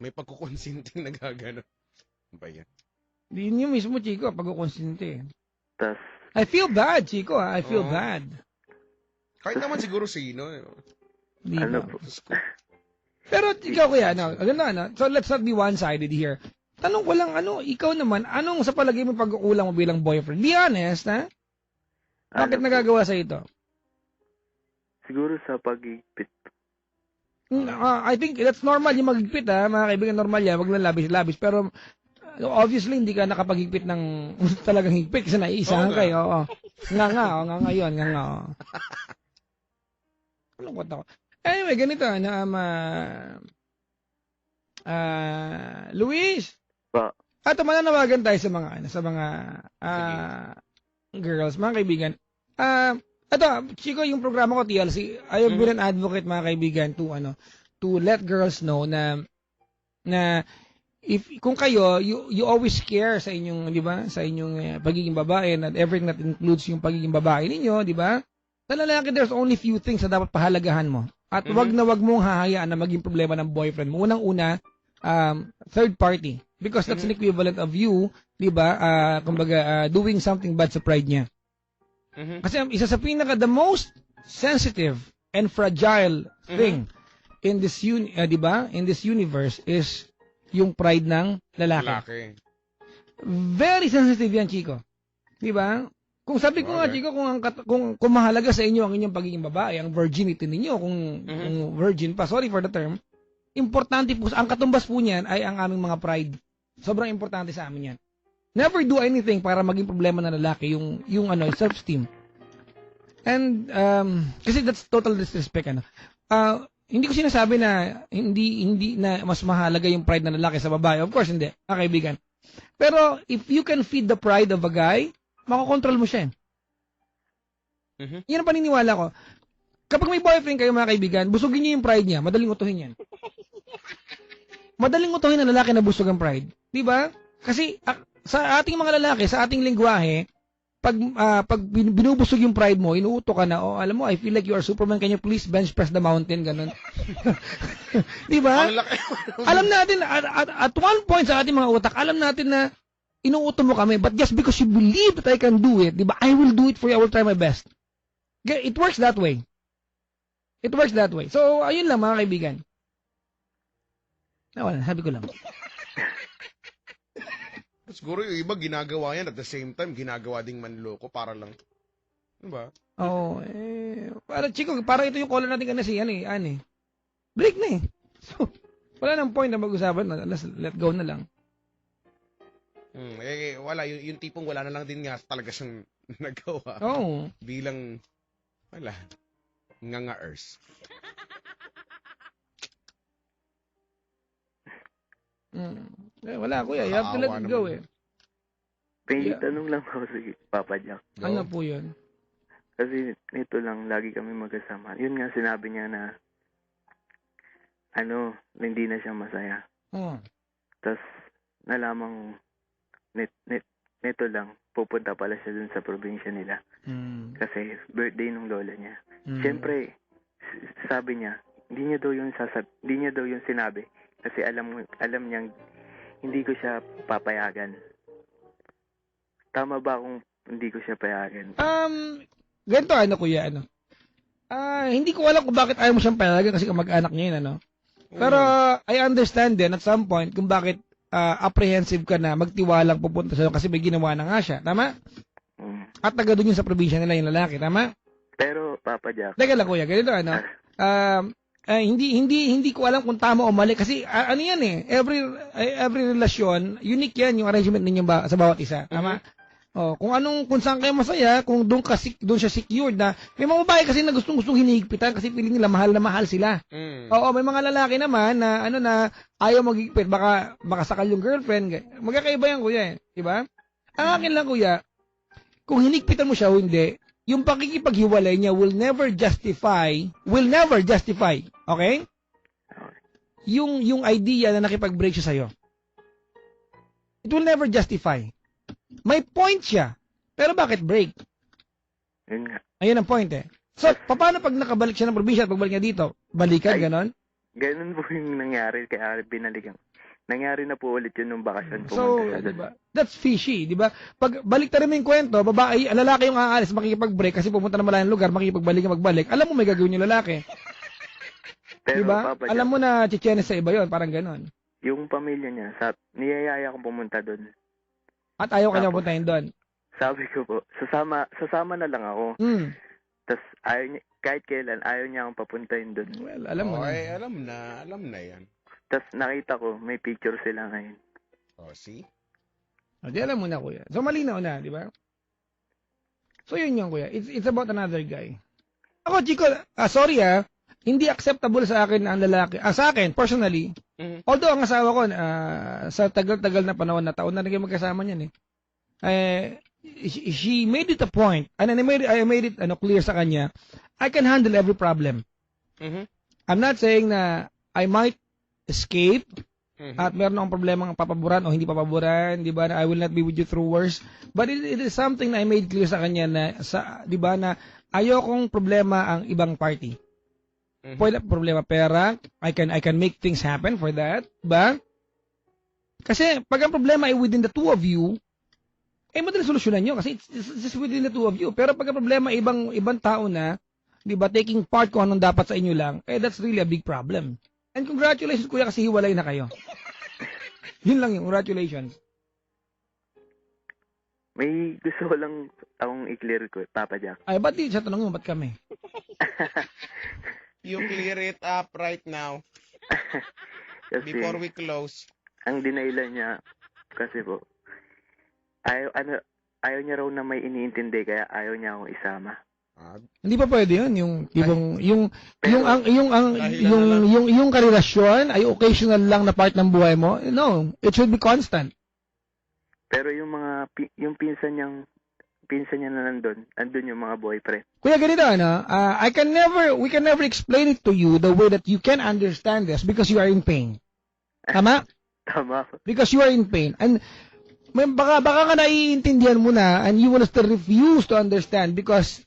Speaker 1: may pagkukonsinting nagagano. Ano ba yan?
Speaker 2: Yun yung mismo, Chico, pagkukonsinte.
Speaker 3: Tapos,
Speaker 2: I feel bad, Chico, ah. I feel
Speaker 1: Oo.
Speaker 2: bad.
Speaker 1: Kahit naman siguro sino.
Speaker 2: Di
Speaker 3: ano
Speaker 2: ba?
Speaker 3: po,
Speaker 1: Diyos ko.
Speaker 2: Pero ikaw kuya, so let's not be one-sided here. Tanong ko lang, ikaw naman, anong sa palagay mo pagkukulang mo bilang boyfriend? Be honest, ha? Bakit
Speaker 3: ano po,
Speaker 2: nagagawa sa ito?
Speaker 3: siguro sa pag-igpit.
Speaker 2: I think that's normal yung magigpit, ha? Mga kaibigan, normal yan. Wag lang labis-labis. Pero, obviously, hindi ka nakapagigpit ng talagang higpit kasi naiisahan
Speaker 1: Oo nga.
Speaker 2: kayo. Oo. Nga yun, oo. Malungkot ako. Anyway, ganito, Luis,
Speaker 3: Pa,
Speaker 2: mananawagan tayo sa mga girls, mga kaibigan. Ito, Chico, yung programa ko, TLC, I have been an advocate, mga kaibigan, to let girls know na kung kayo, you always care sa inyong, di ba, sa inyong pagiging babae, and everything that includes yung pagiging babae ninyo, di ba? Sa lalaki, there's only few things na dapat pahalagahan mo. At wag mong hahayaan na maging problema ng boyfriend mo. Unang-una, third party. Because that's an equivalent of you, di ba, doing something bad sa pride niya. Kasi isa sa the most sensitive and fragile thing in this di ba? In this universe is yung pride ng lalaki.
Speaker 1: Lalaki.
Speaker 2: Very sensitive yan, Chico. Di ba? Kung sabi ko nga,
Speaker 1: Okay.
Speaker 2: Chico, kung mahalaga sa inyo ang inyong pagiging babae, ang virginity ninyo, kung virgin pa, sorry for the term, importante po, ang katumbas po niyan ay ang aming mga pride. Sobrang importante sa amin yan. Never do anything para maging problema ng lalaki yung self-esteem. And kasi that's total disrespect hindi ko sinasabi na hindi na mas mahalaga yung pride ng lalaki sa babae. Of course hindi, mga kaibigan. Pero if you can feed the pride of a guy, makokontrol mo siya. Yan ang paniniwala ko. Kapag may boyfriend kayo, mga kaibigan, busugin niyo yung pride niya, madaling utuhin yan. Madaling utuhin ng lalaki na busog ang pride. Di ba? Kasi sa ating mga lalaki, sa ating lingwahe, pag binubusog yung pride mo, inuuto ka na, alam mo, I feel like you are Superman, can you please bench press the mountain, ganun. Di ba?
Speaker 1: Ang laki.
Speaker 2: Alam natin, at one point sa ating mga utak, alam natin na inuuto mo kami, but just because you believe that I can do it, di ba, I will do it for you, I will try my best. It works that way. It works that way. So, ayun lang, mga kaibigan. Wala, sabi ko lang.
Speaker 1: Siguro yung iba ginagawa yan at the same time ginagawa ding manloko para lang. Diba?
Speaker 2: Oo, Chico, parang ito yung caller natin kanina si Anne. Break na eh. So, wala nang point na mag-usapan na. Let go na lang.
Speaker 1: Wala. Yung tipong wala na lang din nga talaga siyang nagawa.
Speaker 2: Oo.
Speaker 1: Bilang, wala. Nga-ers.
Speaker 2: Wala, kuya. You have to let it go eh.
Speaker 3: Tanong lang ako si Papa Jack.
Speaker 2: Ano po yun?
Speaker 3: Kasi nito lang, lagi kami magkasama. Yun nga sinabi niya na, hindi na siya masaya.
Speaker 2: Oo.
Speaker 3: Tapos, nalaman ko, nito lang, pupunta pala siya dun sa probinsya nila. Kasi, birthday nung lola niya. Siyempre, sabi niya, hindi niya daw yung sinabi. Kasi alam niyang, hindi ko siya papayagan. Tama ba kung hindi ko siya payagan?
Speaker 2: Ganito kuya, hindi ko alam kung bakit ayaw mo siyang payagan kasi kamag-anak niya yun, Pero, I understand din at some point kung bakit apprehensive ka na magtiwalang pupunta sa'yo kasi may ginawa na nga siya. Tama? At taga doon yun sa probinsya nila yung lalaki. Tama?
Speaker 3: Pero, Papa Jack.
Speaker 2: Teka lang, kuya. Ganito, hindi ko alam kung tama o mali kasi ano yan eh. Every relasyon, unique yan yung arrangement ninyo sa bawat isa. Tama? Kung saan kayo masaya, kung doon siya secured na, may mga babae kasi na gustong hinihigpitan kasi feeling nila mahal na mahal sila. Oo, may mga lalaki naman na na ayaw magigpit, baka sakal yung girlfriend. Magkakaiba yan, kuya, diba? Ang akin lang, kuya, kung hinigpitan mo siya o hindi, yung pakikipaghiwalay niya will never justify, okay? Yung idea na nakipag-break siya sa'yo. It will never justify. May point siya. Pero bakit break?
Speaker 3: Yun nga.
Speaker 2: Ayun ang point eh. So, paano pag nakabalik siya ng probinsya at pagbalik niya dito? Balikan,
Speaker 3: Ay.
Speaker 2: ganon?
Speaker 3: Ganun po yung nangyari, kaya binalikan. Nangyari na po ulit yun nung bakasyon.
Speaker 2: So,
Speaker 3: Pumunta siya doon.
Speaker 2: diba? That's fishy, di ba? Pag balik tayo mo yung kwento, babae, lalaki yung aalis, makikipag-break kasi pumunta na malayang lugar, magbalik. Alam mo may gagawin yung lalaki.
Speaker 3: Pero,
Speaker 2: Di ba?
Speaker 3: Papa Jack,
Speaker 2: Alam mo na chichenes sa iba yon, parang ganon.
Speaker 3: yung pamilya niya, niyayaya kong pumunta doon.
Speaker 2: At ayaw ka niya
Speaker 3: Tapos,
Speaker 2: puntahin doon.
Speaker 3: Sabi ko po, sasama na lang ako.
Speaker 2: Hmm.
Speaker 3: Tapos, kahit kailan, ayaw niya akong papuntahin doon.
Speaker 2: Well, alam mo na.
Speaker 1: Okay, alam na yan.
Speaker 3: Tapos, nakita ko, may picture sila ngayon.
Speaker 1: Oh, see?
Speaker 2: O, di alam mo na, kuya. So, malinaw na, di ba? So, yun yung kuya. It's about another guy. Ako, Chico, sorry hindi acceptable sa akin na ang lalaki. Sa akin, personally, although ang asawa ko, sa tagal-tagal na panahon na taon na naging magkasama niyan she made it a point, and I made it clear sa kanya, I can handle every problem. I'm not saying na I might escape, at meron akong problema ng papaboran o hindi papaboran, di ba, na I will not be with you through worse. But it is something na I made clear sa kanya na, di ba, na ayokong problema ang ibang party. Pwede problema pera, I can make things happen for that, ba? Kasi pag ang problema ay within the two of you, madali solusyonan nyo kasi it's just within the two of you. Pero pag ang problema ay ibang tao na, di ba, taking part kung anong dapat sa inyo lang, that's really a big problem. And congratulations, kuya, kasi hiwalay na kayo. Yun lang yung congratulations.
Speaker 3: May gusto ko lang akong i-clear ko, Papa Jack.
Speaker 2: Ay, ba't di siya tanongin mo, ba't kami?
Speaker 1: You clear it up right now
Speaker 3: Kasi,
Speaker 1: before we close.
Speaker 3: ang dinailan niya, kasi po, ayaw niya raw na may iniintindi, kaya ayaw niya akong isama.
Speaker 2: Hindi pa pwede yun, yung
Speaker 3: Pero-
Speaker 2: karelasyon ay occasional lang na part ng buhay mo. No, it should be constant.
Speaker 3: Pero yung yung pinsan niya na andun yung mga boyfriend.
Speaker 2: Kuya, ganito, we can never explain it to you the way that you can understand this because you are in pain. Tama?
Speaker 3: Tama.
Speaker 2: Because you are in pain. And baka ka naiintindihan mo na and you will still refuse to understand because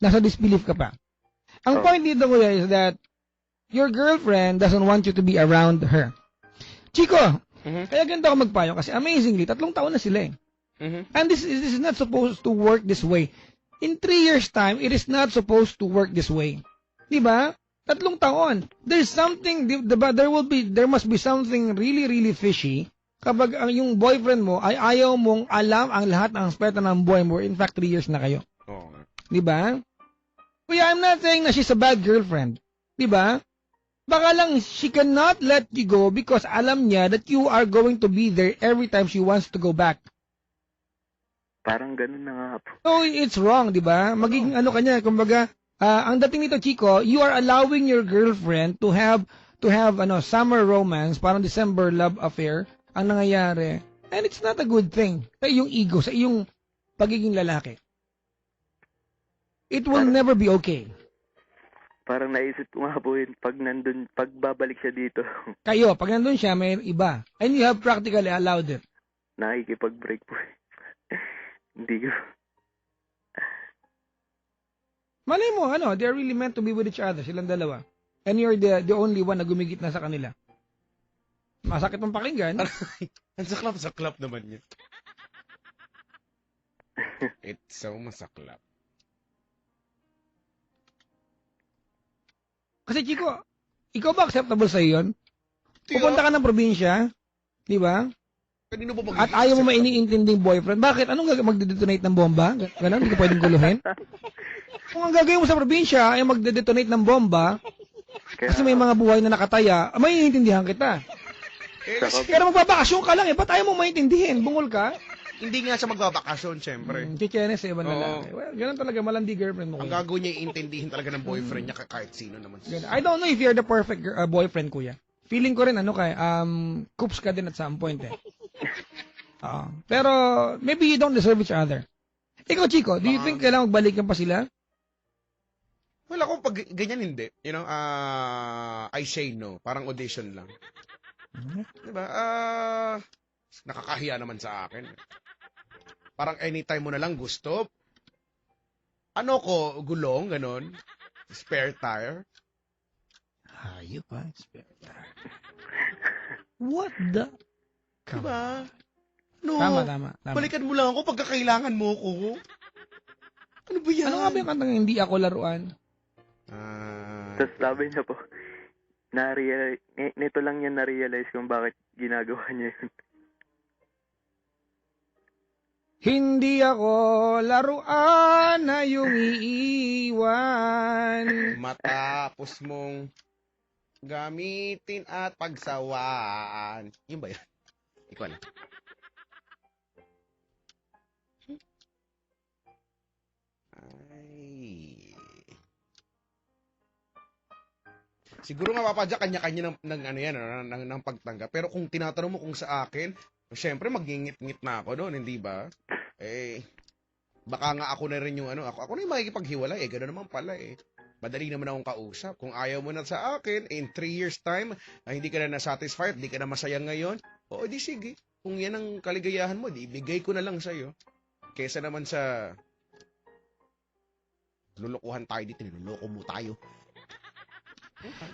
Speaker 2: nasa disbelief ka pa. Ang point dito, kuya, is that your girlfriend doesn't want you to be around her. Chico, kaya ganito ako magpayo kasi amazingly, 3 taon na sila eh. And this is not supposed to work this way. In 3 years' time, it is not supposed to work this way. Diba? 3 taon. There's something, diba, there must be something really, really fishy kapag yung boyfriend mo ay ayaw mong alam ang lahat ng aspeto ng buhay mo. In fact, 3 years na kayo.
Speaker 1: Oo.
Speaker 2: Diba? Kuya, I'm not saying na she's a bad girlfriend. Diba? Baka lang she cannot let you go because alam niya that you are going to be there every time she wants to go back.
Speaker 3: Parang ganun na nga po.
Speaker 2: So, it's wrong, di ba? Magiging kanya, kumbaga, ang dating nito, Chico, you are allowing your girlfriend to have summer romance, parang December love affair, ang nangyayari. And it's not a good thing. Sa iyong ego, sa iyong pagiging lalaki. It will never be okay.
Speaker 3: Parang naisip ko nga po yun, pag babalik siya dito,
Speaker 2: Kayo, pag nandun siya, may iba. And you have practically allowed it.
Speaker 3: nakikipag-break po. Hindi ko.
Speaker 2: Malay mo, they're really meant to be with each other, silang dalawa. And you're the only one na gumigit na sa kanila. Masakit mong pakinggan.
Speaker 1: Ang saklap naman yun. It's so masaklap.
Speaker 2: Kasi Chico, ikaw ba acceptable sa yun? Pupunta ka ng probinsya, di ba?
Speaker 1: Kanino ba
Speaker 2: At ayaw mo mainiintinding boyfriend. Bakit? Anong magdedetonate ng bomba? Ganon? Hindi ka pwedeng guluhin? Kung ang gagawin mo sa probinsya ay magdedetonate ng bomba, kasi may mga buhay na nakataya, maiintindihan kita. Pero magbabakasyon ka lang eh. Ba't ayaw mo maintindihin? Bungol ka?
Speaker 1: Hindi nga siya magbabakasyon, syempre.
Speaker 2: Chichenes sa ibang lalaki. Well, ganun talaga, malandi girlfriend mo.
Speaker 1: Ang gagawin niya, iintindihin talaga ng boyfriend niya kahit sino naman.
Speaker 2: I don't know if you're the perfect boyfriend, kuya. Feeling ko rin, coops ka din at some point eh. Pero, maybe you don't deserve each other. Ikaw, Chico, do you think kailangan magbalikan pa sila?
Speaker 1: Well, ako pag ganyan hindi. I say no. Parang audition lang. Diba? Nakakahiya naman sa akin. Parang anytime mo na lang gusto. Ano ko, gulong, ganon. Spare tire.
Speaker 2: Hayop ha. What the?
Speaker 1: Diba? No.
Speaker 2: Tama.
Speaker 1: Balikan mo lang ako pagka kailangan mo ko. Ano ba yan?
Speaker 2: Ano nga ba yung kantang hindi ako laruan?
Speaker 3: Tapos sabi niya po, nito lang niya na-realize kung bakit ginagawa niya yun.
Speaker 2: Hindi ako laruan na yung iiwan.
Speaker 1: Matapos mong gamitin at pagsawaan. Yun ba yan? Ikaw na. Ay. Siguro nga papadya kanya-kanya ng ano yan, ng pagtanggap. Pero kung tinatanong mo kung sa akin, syempre magingit-ngit na ako doon, hindi ba? Baka nga ako na rin yung ako na yung makikipaghiwalay, gano'n naman pala Madali naman akong kausap. Kung ayaw mo na sa akin, in 3 years time, hindi ka na nasatisfied, hindi ka na masaya ngayon, o di sige. Kung yan ang kaligayahan mo, di ibigay ko na lang sa'yo. Kesa naman sa lulukuhan tayo dito, niluloko mo tayo.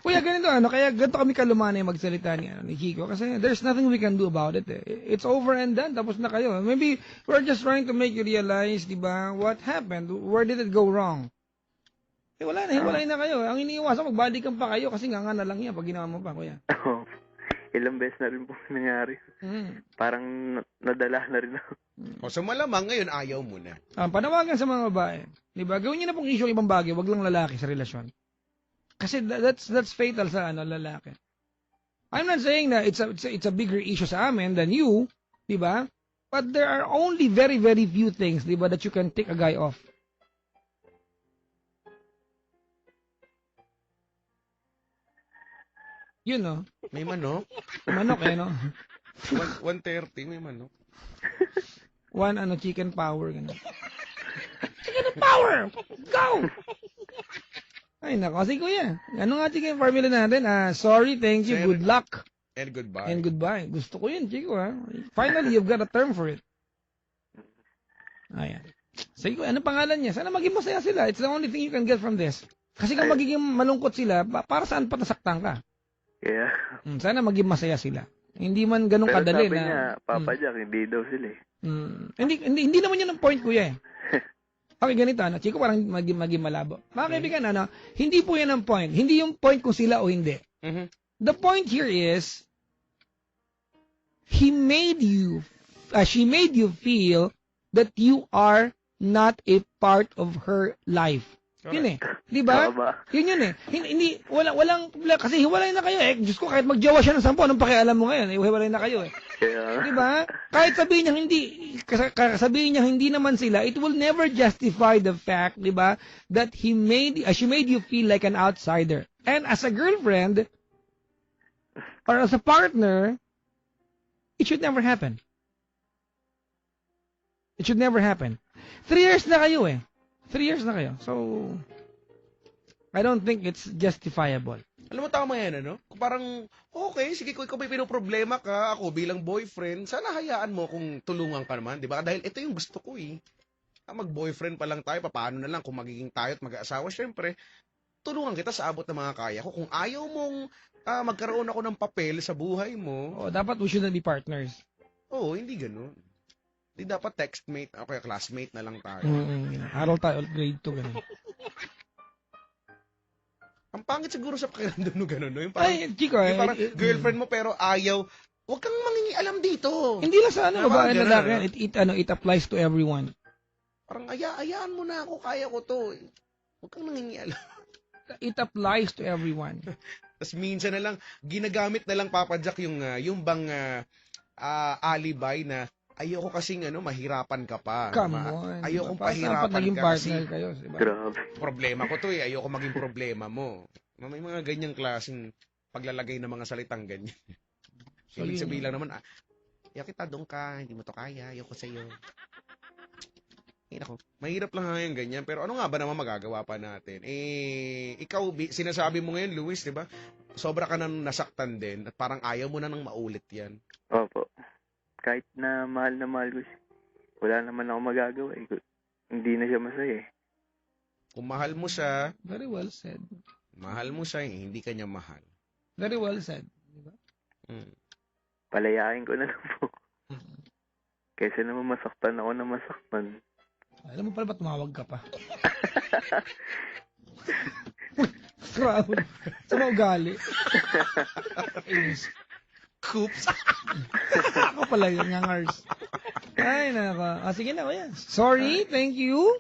Speaker 2: Kuya, ganito kaya ganito kami kalumanay magsalita ni Chico kasi there's nothing we can do about it. It's over and done, tapos na kayo. Maybe we're just trying to make you realize, di ba, what happened? Where did it go wrong? Wala na, hiwalay na kayo. Ang iniiwasan, magbalikan pa kayo kasi nga na lang yan pag ginawa mo pa, kuya.
Speaker 3: Ilang beses na rin po nangyari. Parang nadala na rin ako.
Speaker 1: O so malamang ngayon ayaw mo na.
Speaker 2: Panawagan sa mga babae. Di ba? Gawin niyo na pong issue ibang bagay, wag lang lalaki sa relasyon. Kasi that's fatal sa lalaki. I'm not saying na it's a bigger issue sa amin than you, di ba? But there are only very very few things, di ba, that you can take a guy off. Yun, no?
Speaker 1: May manok.
Speaker 2: Manok, no?
Speaker 1: 130, may manok.
Speaker 2: Chicken power, gano'n. Chicken power! Go! Ay, nako. Sige, kuya. Ano nga chicken formula natin? Sorry, thank you, good luck.
Speaker 1: And goodbye.
Speaker 2: And goodbye. Gusto ko yun, Chico, ha? Finally, you've got a term for it. Ayan. Sige, ano pangalan niya? Sana maging masaya sila. It's the only thing you can get from this. Kasi kung magiging malungkot sila, para saan pa nasaktan ka?
Speaker 3: Yeah.
Speaker 2: Sana maging masaya sila. Hindi man ganun kadali na.
Speaker 3: Pero sabi niya, Papa Jack, hindi daw sila
Speaker 2: Hindi naman yun ang point, kuya. Okay, ganito, Chico, parang maging malabo. Mga kaibigan, hindi po yan ang point. Hindi yung point kung sila o hindi.
Speaker 1: Mm-hmm.
Speaker 2: The point here is, she made you feel that you are not a part of her life. Yun Di ba? Yun walang, kasi hiwalay na kayo Diyos ko, kahit magjowa siya ng 10, anong pakialam mo ngayon? Hiwalay na kayo Di ba? Kahit sabihin niya hindi naman sila, it will never justify the fact, di ba, that she made you feel like an outsider. And as a girlfriend, or as a partner, it should never happen. It should never happen. 3 years na kayo 3 years na kayo. So, I don't think it's justifiable.
Speaker 1: Alam mo, tama yan, Kung parang, okay, sige, kung ikaw may pinoproblema ka, ako bilang boyfriend, sana hayaan mo kung tulungan ka naman, di ba? Dahil ito yung gusto ko mag-boyfriend pa lang tayo, paano na lang kung magiging tayo at mag-aasawa, syempre, tulungan kita sa abot ng mga kaya ko. Kung ayaw mong magkaroon ako ng papel sa buhay mo.
Speaker 2: Dapat we shouldn't be partners.
Speaker 1: Hindi ganun. Di dapat textmate, kaya classmate na lang tayo.
Speaker 2: Aral tayo, grade 2, ganun.
Speaker 1: Ang pangit siguro sa pakiramdam no gano'n, no? Yung parang,
Speaker 2: Chico,
Speaker 1: yung parang girlfriend mo pero ayaw, huwag kang mangingialam dito.
Speaker 2: Hindi lang sa babae na lalaki. It applies to everyone.
Speaker 1: Parang ayaan mo na ako, kaya ko to. Huwag kang mangingialam.
Speaker 2: It applies to everyone.
Speaker 1: Tapos minsan na lang, ginagamit na lang Papa Jack yung bang alibay na ayoko kasing mahirapan ka pa.
Speaker 2: Come on.
Speaker 1: Ayoko
Speaker 2: Dapat
Speaker 1: pahirapan
Speaker 2: naging
Speaker 1: ka
Speaker 2: partner
Speaker 1: kasi
Speaker 2: kayo. Diba?
Speaker 3: Grabe.
Speaker 1: problema ko to ayoko maging problema mo. May mga ganyang klaseng paglalagay ng mga salitang ganyan.
Speaker 2: So,
Speaker 1: ibig sabihin lang naman, kita doon ka, hindi mo to kaya, ayoko sa'yo. Mahirap lang ngayon ganyan, pero ano nga ba naman magagawa pa natin? Ikaw, sinasabi mo ngayon, Luis, di ba? Sobra ka nang nasaktan din at parang ayaw mo na nang maulit yan.
Speaker 3: Opo. Kahit na mahal ko siya. wala naman ako magagawa eh. Hindi na siya masaya eh.
Speaker 1: Kung mahal mo siya,
Speaker 2: Very well said.
Speaker 1: hindi ka niya mahal.
Speaker 2: Very well said. Diba?
Speaker 1: Mm.
Speaker 3: Palayain ko na lang po. Kaysa naman masaktan ako na masaktan.
Speaker 2: Alam mo pala ba tumawag ka pa? Grabe. Sa mga ugali.
Speaker 1: Coops.
Speaker 2: Ako pala yung ngangars. Ay, naka. Sige na, kuya. Sorry, thank you.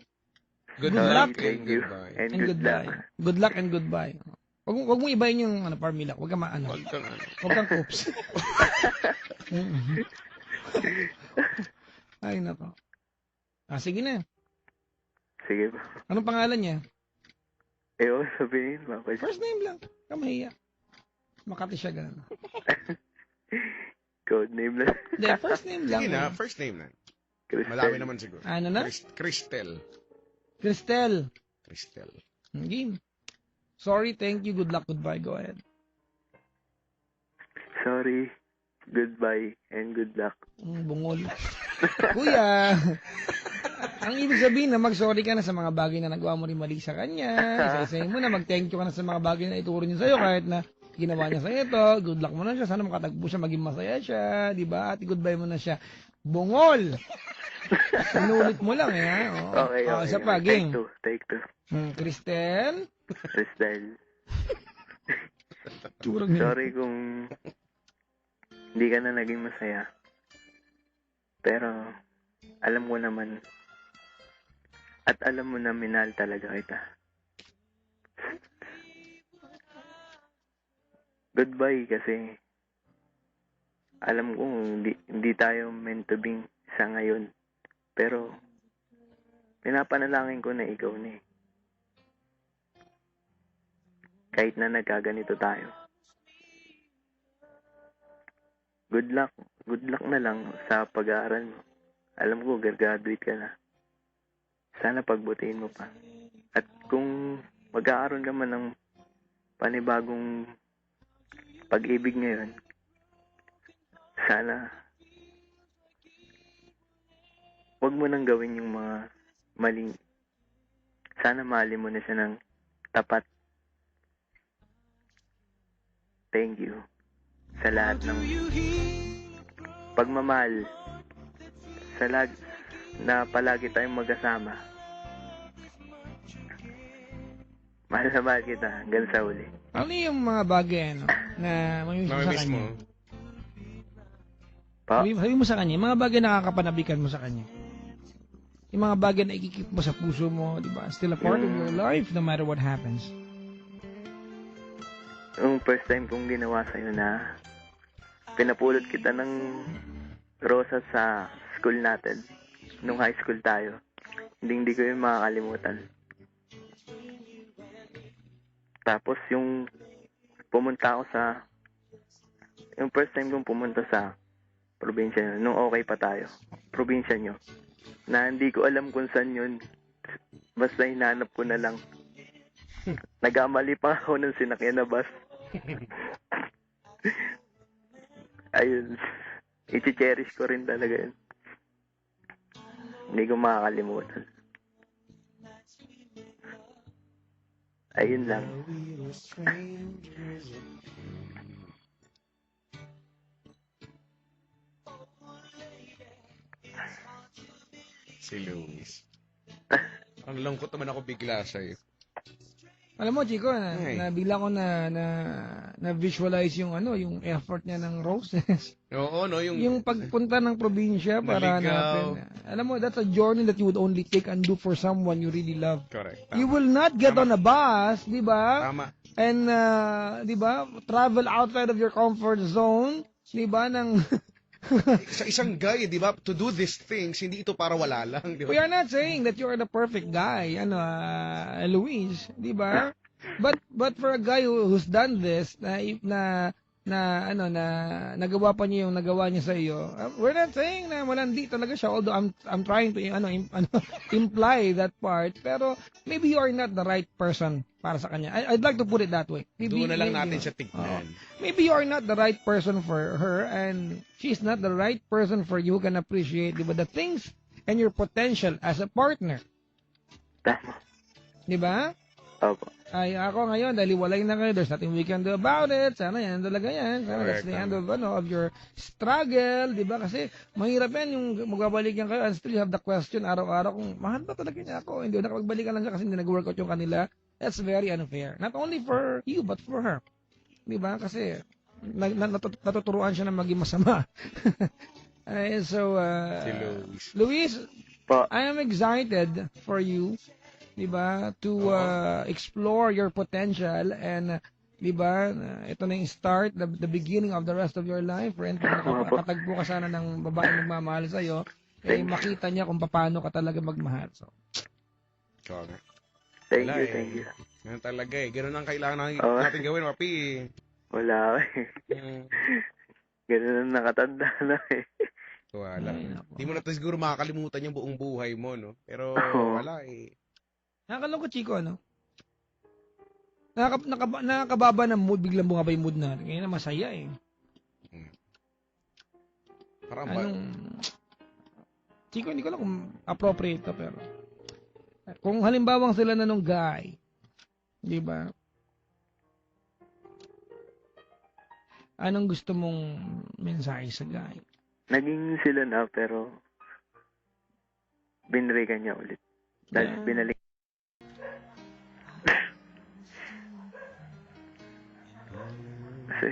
Speaker 1: Good
Speaker 2: Good
Speaker 1: luck
Speaker 2: luck.
Speaker 1: and
Speaker 3: Thank you.
Speaker 1: goodbye.
Speaker 3: And
Speaker 2: And
Speaker 3: good luck.
Speaker 2: goodbye. Good luck and goodbye. Wag mo ibahin yung Parmila. Wag kang maano.
Speaker 1: Huwag kang ano.
Speaker 2: Wag kang coops. Ay, nako. Sige na.
Speaker 3: Sige po.
Speaker 2: Anong pangalan niya?
Speaker 3: Oo, sabihin. Papa.
Speaker 2: First name lang. Kamahiya. Makati siya ganun.
Speaker 3: Code name lang.
Speaker 2: Hindi, first name lang.
Speaker 1: Sige na, first name na.
Speaker 3: Crystal.
Speaker 1: Malami naman siguro.
Speaker 2: Ano na?
Speaker 1: Cristel.
Speaker 2: Cristel.
Speaker 1: Cristel.
Speaker 2: Game. Sorry, thank you, good luck, goodbye. Go ahead.
Speaker 3: Sorry. Goodbye and good luck.
Speaker 2: Bungol. Kuya, ang ibig sabihin na mag-sorry ka na sa mga bagay na nagawa mo rin mali sa kanya. Isa-isahin mo na, mag-thank you ka na sa mga bagay na ituro niya sa'yo kahit na ginawa niya sa'yo ito. Good luck mo na siya. Sana makatagpo siya, maging masaya siya. Diba? At goodbye mo na siya. Bungol! Inulit mo lang, eh, ha? Oo.
Speaker 3: Okay.
Speaker 2: Isa pa, game.
Speaker 3: Take two.
Speaker 2: Cristel?
Speaker 3: Crystal.
Speaker 2: Turang niya.
Speaker 3: Sorry kung hindi ka na naging masaya. Pero, alam ko naman, at alam mo na minahal talaga kita. Goodbye kasi, alam ko hindi tayo meant to be sa ngayon. Pero, pinapanalangin ko na ikaw na eh. Kahit na nagkaganito tayo. Good luck na lang sa pag-aaral mo. Alam ko, graduate ka na. Sana pagbutihin mo pa. At kung mag-aaroon ka man ng panibagong pag-ibig ngayon, sana wag mo nang gawin yung mga maling. Sana mahalin mo na siya ng tapat. Thank you sa lahat ng pagmamahal, sa lahat na palagi tayong magkasama. Mahal na mahal kita hanggang sa uli.
Speaker 2: Ano yung mga bagay na mamimiss mo sa
Speaker 1: Mamimiss
Speaker 2: kanya?
Speaker 1: mo.
Speaker 3: Pa?
Speaker 2: Sabi mo sa kanya, yung mga bagay na nakakapanabikan mo sa kanya. Yung mga bagay na ikikip mo sa puso mo, di ba? Still a part of your life no matter what happens.
Speaker 3: Yung first time kong ginawa sa'yo na pinapulot kita ng rosas sa school natin. Nung high school tayo. Hindi ko yung makakalimutan. Tapos yung pumunta ako yung first time kong pumunta sa probinsya nyo, nung okay pa tayo, probinsya nyo, na hindi ko alam kung saan yun, basta hinanap ko na lang. Nagkamali pa ako ng sinakyan na bus. Ayun, i-cherish ko rin talaga yun. Hindi ko makakalimutan. Ayun lang.
Speaker 1: Si Luis. Ang lungkot naman ako bigla sa'yo.
Speaker 2: Alam mo, Chico,
Speaker 1: Ay.
Speaker 2: bigla ko na visualize yung yung effort niya ng roses.
Speaker 1: Oo, no?
Speaker 2: Yung pagpunta ng probinsya para
Speaker 1: Naligaw.
Speaker 2: hanapin. Alam mo, that's a journey that you would only take and do for someone you really love.
Speaker 1: Correct.
Speaker 2: You
Speaker 1: Tama.
Speaker 2: will not get
Speaker 1: Tama.
Speaker 2: on a bus, di ba?
Speaker 1: Tama.
Speaker 2: And, di ba, travel outside of your comfort zone, di ba,
Speaker 1: Sa isang guy, di ba, to do these things, hindi ito para wala lang, di
Speaker 2: We
Speaker 1: ba?
Speaker 2: are not saying that you are the perfect guy, Luis, di ba? But for a guy who's done this, na nagawa pa niya yung nagawa niya sa iyo, we're not saying na malandi talaga siya, although I'm trying to imply that part, pero maybe you are not the right person para sa kanya. I'd like to put it that way. Maybe,
Speaker 1: Doon na lang
Speaker 2: maybe,
Speaker 1: natin siya tignan.
Speaker 2: maybe you are not the right person for her and she's not the right person for you who can appreciate, di ba, the things and your potential as a partner.
Speaker 3: Tama.
Speaker 2: Di ba?
Speaker 3: Opo.
Speaker 2: Ay, ako ngayon, dahil walay na kayo, there's nothing we can do about it. Sana yan talaga yan. Sana that's the end of your struggle, di ba? Kasi mahirap yan yung magbabalikan kayo and still you have the question araw-araw kung mahal ba talaga niya ako? Hindi, nakapagbalikan lang siya kasi hindi nag-workout yung kanila. That's very unfair. Not only for you, but for her. Di ba? Kasi natuturuan siya na maging masama. Ay, so,
Speaker 1: Si Luis.
Speaker 2: Luis,
Speaker 3: Po.
Speaker 2: I am excited for you, 'di ba, to explore your potential and 'di ba, ito na yung start, the beginning of the rest of your life. And nakatagpo ka sana ng babaeng magmamahal sa iyo, makita niya kung paano ka talaga magmahal. So,
Speaker 3: Thank
Speaker 1: Wala
Speaker 3: you.
Speaker 1: Ganun talaga Ganun ang kailangan natin gawin, Papi.
Speaker 3: Wala Ganun ang nakatanda na
Speaker 1: Wala.
Speaker 2: ay, nako.
Speaker 1: Di mo na siguro makakalimutan yung buong buhay mo, no? Pero
Speaker 3: Oo.
Speaker 1: wala
Speaker 2: Nakakalungkot, Chico, ano? Nakakababa ng mood, biglang bumaba yung mood natin. Ngayon na masaya
Speaker 1: Parang
Speaker 2: Chico, hindi ko alam kung appropriate to, pero kung halimbawang sila na nung guy, di ba? Anong gusto mong mensahe sa guy?
Speaker 3: Naging sila na, pero binrikan niya ulit. Dahil binalik. Kasi,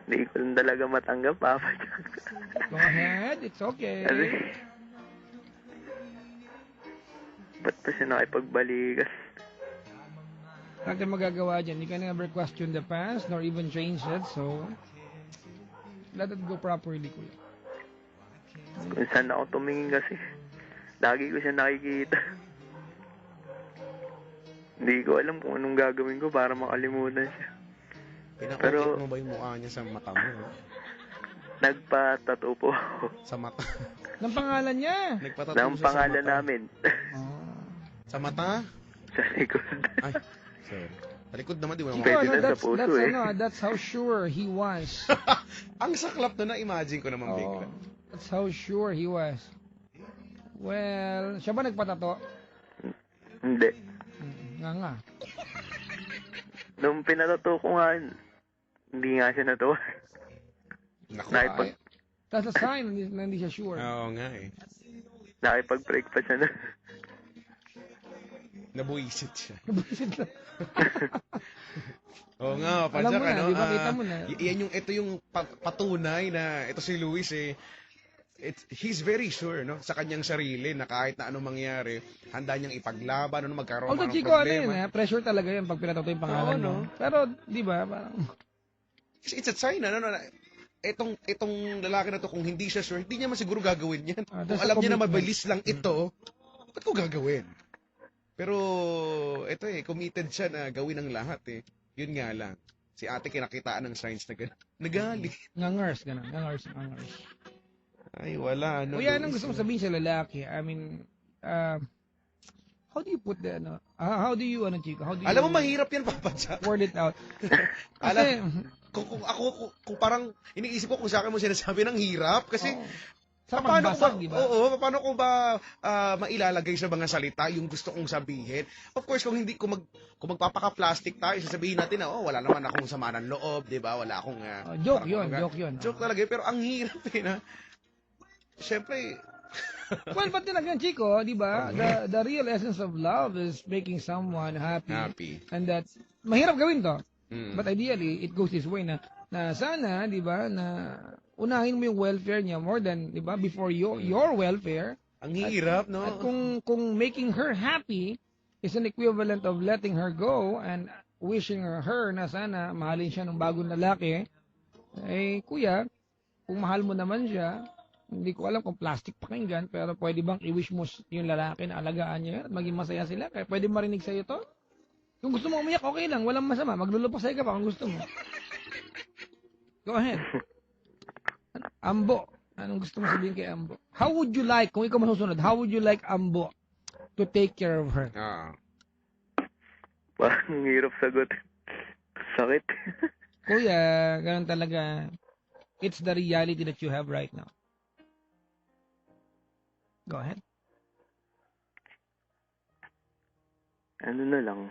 Speaker 3: hindi ko lang talaga matanggap, Papa.
Speaker 2: Go ahead, it's okay.
Speaker 3: Kasi, ba't pa siya nakipagbalikan?
Speaker 2: Natin magagawa dyan. You can never question the past, nor even change it, so let it go properly, kuya.
Speaker 3: Kung saan ako tumingin kasi, lagi ko siya nakikita. Hindi ko alam kung anong gagawin ko para makalimutan siya.
Speaker 1: Pinakukit mo ba yung mukha niya sa mata mo?
Speaker 3: Nagpa-tattoo po ako.
Speaker 1: Sa mata?
Speaker 2: Ng pangalan niya.
Speaker 1: Nagpatattoo
Speaker 3: Ng
Speaker 1: siya
Speaker 3: pangalan
Speaker 1: sa mata.
Speaker 3: namin.
Speaker 1: Sa mata?
Speaker 3: Sa likod.
Speaker 1: Ay, sorry. Sa likod naman, di mo
Speaker 2: Chico,
Speaker 1: naman.
Speaker 3: Pwede na sa
Speaker 2: that's,
Speaker 3: puso,
Speaker 2: that's,
Speaker 3: eh.
Speaker 2: that's how sure he was.
Speaker 1: Ang saklap na na-imagine ko naman
Speaker 2: Oh,
Speaker 1: bigla.
Speaker 2: that's how sure he was. Well, siya ba nagpatato?
Speaker 3: Hindi.
Speaker 2: Nga.
Speaker 3: Nung pinatato ko nga, hindi nga siya natuwa.
Speaker 1: Naku.
Speaker 3: Nakipag,
Speaker 2: That's a sign na hindi siya sure.
Speaker 1: Oo nga
Speaker 3: nakipag-break pa siya na.
Speaker 1: Nabuisit siya.
Speaker 2: Nabuisit lang.
Speaker 1: Oo nga,
Speaker 2: Alam mo
Speaker 1: Padjak,
Speaker 2: na, di ba? Kita mo na.
Speaker 1: Ito yung patunay na ito si Luis he's very sure, no, sa kanyang sarili na kahit na anong mangyari, handa niyang ipaglaban, ano magkaroon
Speaker 2: Although,
Speaker 1: ng
Speaker 2: Chico, ano yun,
Speaker 1: problema.
Speaker 2: pressure talaga yun pag pinatato yung pangalan
Speaker 1: Oo, no?
Speaker 2: mo. Pero, di ba, parang,
Speaker 1: It's a sign, ano, na itong lalaki na to, kung hindi siya sure, hindi niya man siguro gagawin yan. Kung
Speaker 2: that's a
Speaker 1: alam niya na
Speaker 2: commitment.
Speaker 1: mabilis lang ito, ba't ko gagawin? Pero, ito committed siya na gawin ang lahat Yun nga lang. Si ate kinakitaan ng signs na gano'n. Nagalit.
Speaker 2: ngangers, gano'n. Ngangers.
Speaker 1: Ay, wala. Ano,
Speaker 2: Kuya, anong
Speaker 1: Luis,
Speaker 2: gusto mo sabihin sa lalaki? I mean, how do you put the, how do you, Chico? How do you
Speaker 1: Alam mo, mahirap yan, Papa Jack.
Speaker 2: word it out? Kasi,
Speaker 1: Kung parang iniisip ko kung sa akin mo sinasabi ng hirap kasi
Speaker 2: sa
Speaker 1: paano ko ba,
Speaker 2: pagbasag, di ba?
Speaker 1: oo, paano ko ba mailalagay sa mga salita yung gusto kong sabihin? Of course, kung magpapaka-plastic tayo, sasabihin natin na wala naman akong sama ng loob, 'di ba? Wala akong
Speaker 2: Joke
Speaker 1: parang,
Speaker 2: yun.
Speaker 1: Joke talaga, pero ang hirap na. Siyempre,
Speaker 2: Well, but then again, Chico, di ba? The real essence of love is making someone happy.
Speaker 1: happy.
Speaker 2: And that's, mahirap gawin to.
Speaker 1: Mm.
Speaker 2: But ideally, it goes this way na sana, di ba, na unahin mo yung welfare niya more than, di ba, before your welfare.
Speaker 1: Ang hirap, no?
Speaker 2: At kung making her happy is an equivalent of letting her go and wishing her na sana mahalin siya ng bagong lalaki, kuya, kung mahal mo naman siya, hindi ko alam kung plastic pakinggan, pero pwede bang i-wish mo yung lalaki na alagaan niya at maging masaya sila? Kaya pwede marinig sa'yo to? Kung gusto mo umiyak, okay lang. Walang masama. Maglulupasay ka pa kung gusto mo. Go ahead. Ambo. Anong gusto mo sabihin kay Ambo? How would you like, kung ikaw masusunod, how would you like Ambo to take care of her?
Speaker 3: Parang hirap sagot. Sakit.
Speaker 2: Kuya, ganun talaga. It's the reality that you have right now. Go ahead.
Speaker 3: Ano na lang.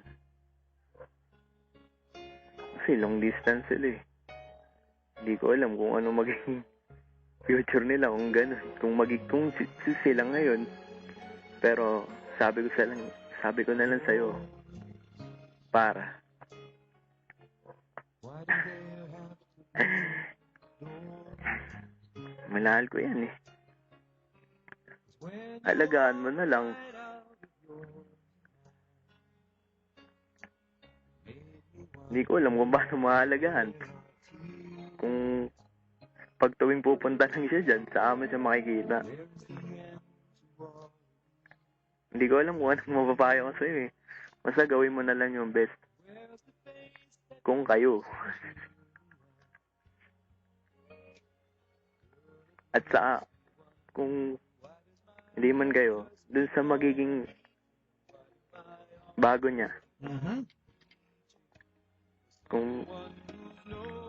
Speaker 3: Kasi long distance sila eh. Hindi ko alam kung ano magiging future nila kung gano'n. Kung sila ngayon. Pero sabi ko na lang sa'yo. Para. Manahal ko yan eh. Alagaan mo na lang. Hindi ko alam kung paano maalagaan. Kung pag tuwing pupunta lang siya dyan, sa amin siya makikita. Hindi ko alam kung anong mapapayo ko sa'yo eh. Basta gawin mo na lang yung best. Kung kayo. At kung hindi man kayo, dun sa magiging bago niya.
Speaker 2: Mm-hmm.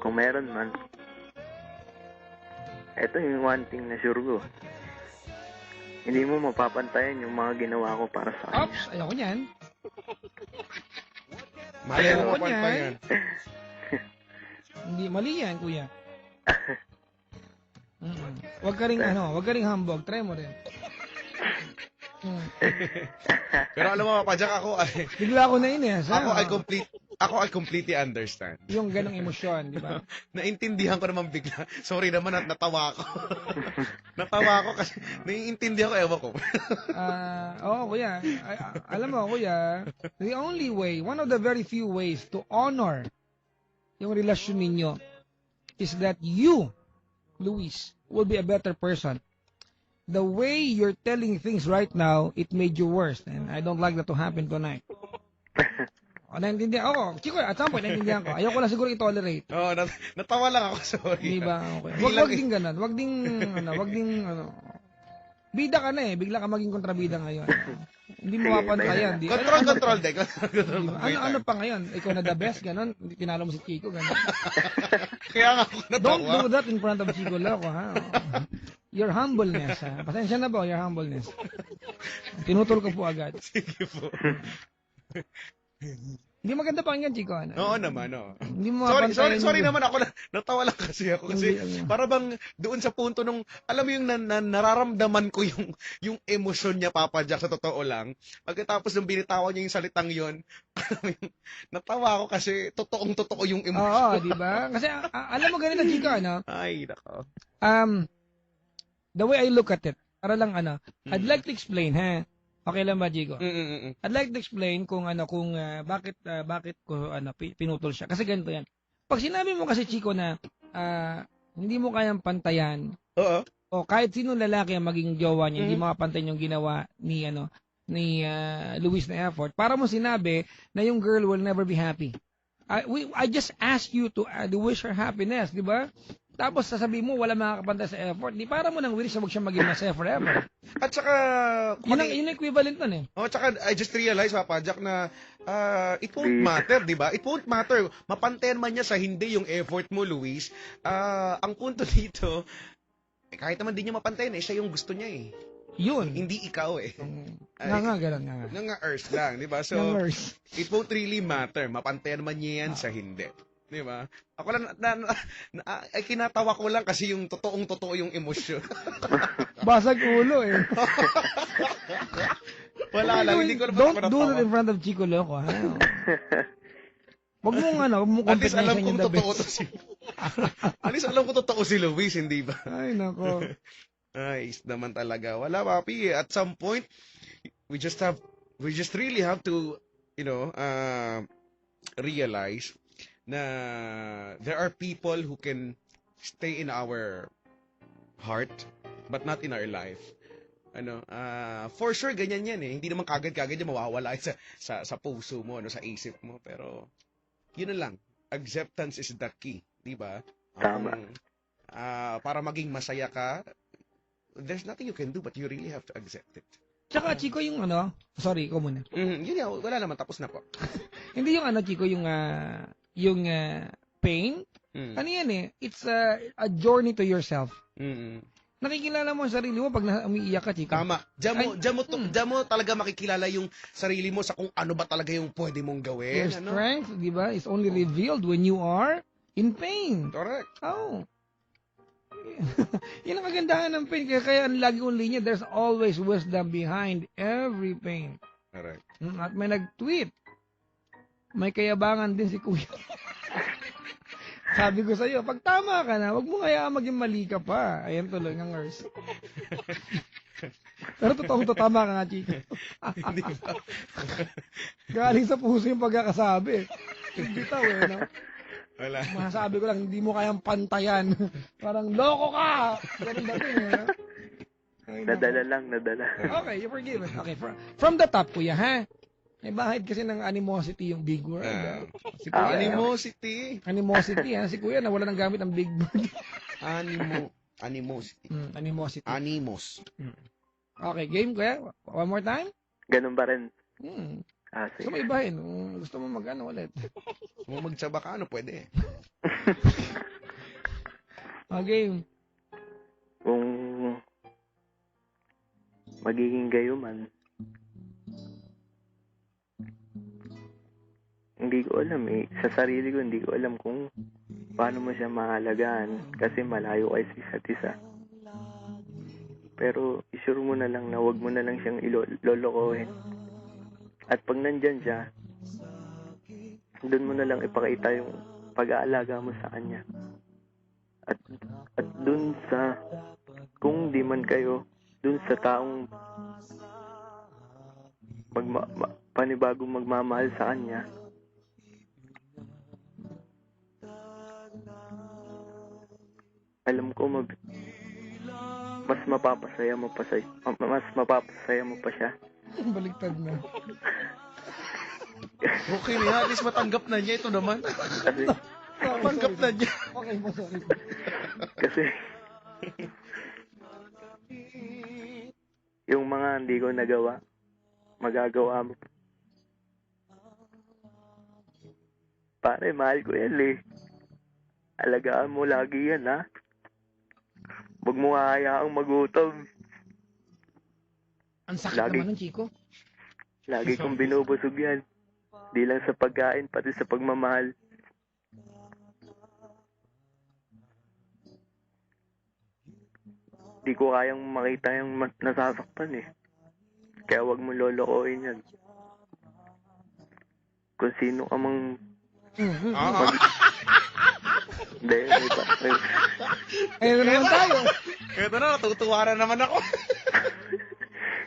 Speaker 3: Kung meron man, eto yung one thing na sure ko. Hindi mo mapapantayan yung mga ginawa ko para sa kanya.
Speaker 2: Ops, ayoko niyan.
Speaker 1: Mali
Speaker 2: Ayaw
Speaker 1: mo
Speaker 2: ko
Speaker 1: pa
Speaker 2: niyan.
Speaker 1: yan.
Speaker 2: Hindi, mali yan, kuya. Wag ka ring hambog. Try mo rin.
Speaker 1: Pero alam mo, Papadyak,
Speaker 2: Bigla ako nainis.
Speaker 1: ako I completely understand.
Speaker 2: Yung ganong emosyon, di ba?
Speaker 1: Naintindihan ko naman bigla. Sorry naman at natawa ako. Natawa ako kasi naiintindihan ko, ewan ko.
Speaker 2: Oo, kuya. Alam mo, kuya, the only way, one of the very few ways to honor yung relasyon ninyo is that you, Luis, will be a better person. The way you're telling things right now, it made you worse. And I don't like that to happen tonight. Naintindihan ako. Chico, at some point, naintindihan ko. Ayoko lang siguro i-tolerate.
Speaker 1: Oo, natawa lang ako, sorry.
Speaker 2: Di ba? Okay. Wag ding ganun. Wag ding, bida ka na eh. Bigla ka maging kontrabida ngayon. Hindi mo mapantayan.
Speaker 1: Control, de.
Speaker 2: Ano pa ngayon? Ikaw na the best, ganun? Tinalo mo si Chico, ganun.
Speaker 1: Kaya nga ako natawa.
Speaker 2: Don't do that in front of Chico Loco, ha? Your humbleness, ha? Pasensya na po, your humbleness. Tinutol ko po agad.
Speaker 1: Sige po.
Speaker 2: Hindi maganda pakinggan, Chico. Ano?
Speaker 1: Oo naman, oo.
Speaker 2: Hindi mo
Speaker 1: Sorry naman ako, natawa lang kasi ako. Kasi para bang doon sa punto nung, alam mo yung nararamdaman ko yung emosyon niya, Papadyak, sa totoo lang. Pagkatapos nung binitawan niya yung salitang yon, natawa ako kasi totoong-totoo yung emosyon.
Speaker 2: Oo, di ba? Kasi alam mo ganito, Chico, ano?
Speaker 1: Ay, nako.
Speaker 2: The way I look at it, para lang I'd like to explain, ha? Okay lang ba, Jigo? I'd like to explain kung bakit ko pinutol siya. Kasi ganito yan. Pag sinabi mo kasi, Chico, na hindi mo kayang pantayan,
Speaker 1: Oo.
Speaker 2: o kahit sino lalaki ang maging jowa niya, hindi makapantayan yung ginawa ni Luis na effort, para mo sinabi na yung girl will never be happy. I just ask you to wish her happiness, di ba? Tapos sasabihin mo, wala makakapantay sa effort. Di para mo nang wish na wag siya maging masaya forever.
Speaker 1: At saka,
Speaker 2: Yun ang equivalent nun eh.
Speaker 1: oh, tsaka I just realized, Papadyak, na it won't matter, di ba? It won't matter. Mapantayan man niya sa hindi yung effort mo, Luis. Ang punto dito, kahit naman di niya mapantayan, siya yung gusto niya eh.
Speaker 2: Yun.
Speaker 1: Hindi ikaw eh.
Speaker 2: Ganun nga.
Speaker 1: Nga-earth lang, di ba? So, it won't really matter. Mapantayan man niya yan sa hindi. Di ba? Ako lang, ay kinatawa ko lang kasi yung totoong-totoo yung emosyon.
Speaker 2: Basag ulo eh.
Speaker 1: Wala lang, hindi ko na
Speaker 2: Don't do that in front of Chico Loco, ha? Wag mo
Speaker 1: At least alam
Speaker 2: competition
Speaker 1: kong
Speaker 2: yung the
Speaker 1: totoo
Speaker 2: best.
Speaker 1: to At least alam ko totoo si Luis, hindi ba?
Speaker 2: Ay, nako.
Speaker 1: Ay, naman talaga. Wala, papi. At some point, we just really have to, realize na there are people who can stay in our heart but not in our life. For sure ganyan yan eh. Hindi naman kagad-kagad yung mawawala sa puso mo, sa isip mo, pero yun na lang. Acceptance is the key, 'di ba?
Speaker 3: Tama.
Speaker 1: Para maging masaya ka, there's nothing you can do but you really have to accept it.
Speaker 2: Tsaka, Chico, yung sorry, ikaw muna.
Speaker 1: Yun yan, wala naman, tapos na po.
Speaker 2: Hindi yung Chico, yung pain. Ano yan eh? It's a journey to yourself. Nakikilala mo ang sarili mo pag umiiyak ka, chika.
Speaker 1: Tama. Diyan mo talaga makikilala yung sarili mo sa kung ano ba talaga yung pwede mong gawin.
Speaker 2: Your strength, di ba, is only revealed when you are in pain.
Speaker 1: Correct.
Speaker 2: Oh. Yan ang kagandahan ng pain. Kaya ang lagi kong linya, there's always wisdom behind every pain.
Speaker 1: Correct.
Speaker 2: At may nag-tweet. May kayabangan din si Kuya. Sabi ko sa'yo, pag tama ka na, wag mo kaya maging mali ka pa. Ayan tuloy ng nurse. Pero totoong tama ka nga, chika.
Speaker 1: Hindi ba?
Speaker 2: Galing sa puso yung pagkakasabi. Bitaw no?
Speaker 1: Wala.
Speaker 2: Masasabi ko lang, hindi mo kayang pantayan. Parang, loko ka! Ganun dating, eh. Ay,
Speaker 3: Nadala lang, nadala.
Speaker 2: Okay, you're forgiven. Okay, from the top, kuya, ha? May bahid kasi ng animosity yung big word. Si kuya,
Speaker 1: Animosity.
Speaker 2: animosity, ha? Si kuya, nawala ng gamit ng big word.
Speaker 1: Animosity.
Speaker 2: Animosity.
Speaker 1: Animos.
Speaker 2: Okay, game, kuya? One more time?
Speaker 3: Ganun ba rin?
Speaker 2: Gusto
Speaker 3: Sige.
Speaker 2: mo ibahin? Gusto mo mag-ano ulit?
Speaker 1: Kung magtsaba ka, ano, pwede.
Speaker 2: Game.
Speaker 3: Kung magiging gayuman, hindi ko alam eh. Sa sarili ko, hindi ko alam kung paano mo siya mahalagaan kasi malayo kayo sa isa't isa. Pero isure mo na lang na wag mo na lang siyang ilolokohin. At pag nandyan siya, doon mo na lang ipakita yung pag-aalaga mo sa kanya. At doon sa, kung di man kayo, doon sa taong panibagong magmamahal sa kanya, alam ko mas mapapasaya mo pa siya.
Speaker 2: Baliktad na.
Speaker 1: Okay, at least matanggap na niya. Ito naman.
Speaker 3: Kasi
Speaker 1: Matanggap na niya.
Speaker 2: Okay, sorry.
Speaker 3: kasi yung mga hindi ko nagawa, magagawa mo. Pare, mahal ko yan eh. Alagaan mo lagi yan, ha? Huwag mo hahayaang magutom.
Speaker 2: Ang sakit naman ng chiko.
Speaker 3: Lagi kong binubusog yan. Di lang sa pagkain, pati sa pagmamahal. Di ko kayang makita yung nasasaktan eh. Kaya wag mo lolokohin yan. Kung sino ka mang... Hindi, may pa.
Speaker 2: Ayun na naman tayo.
Speaker 1: Ito na, natutuwa na naman ako.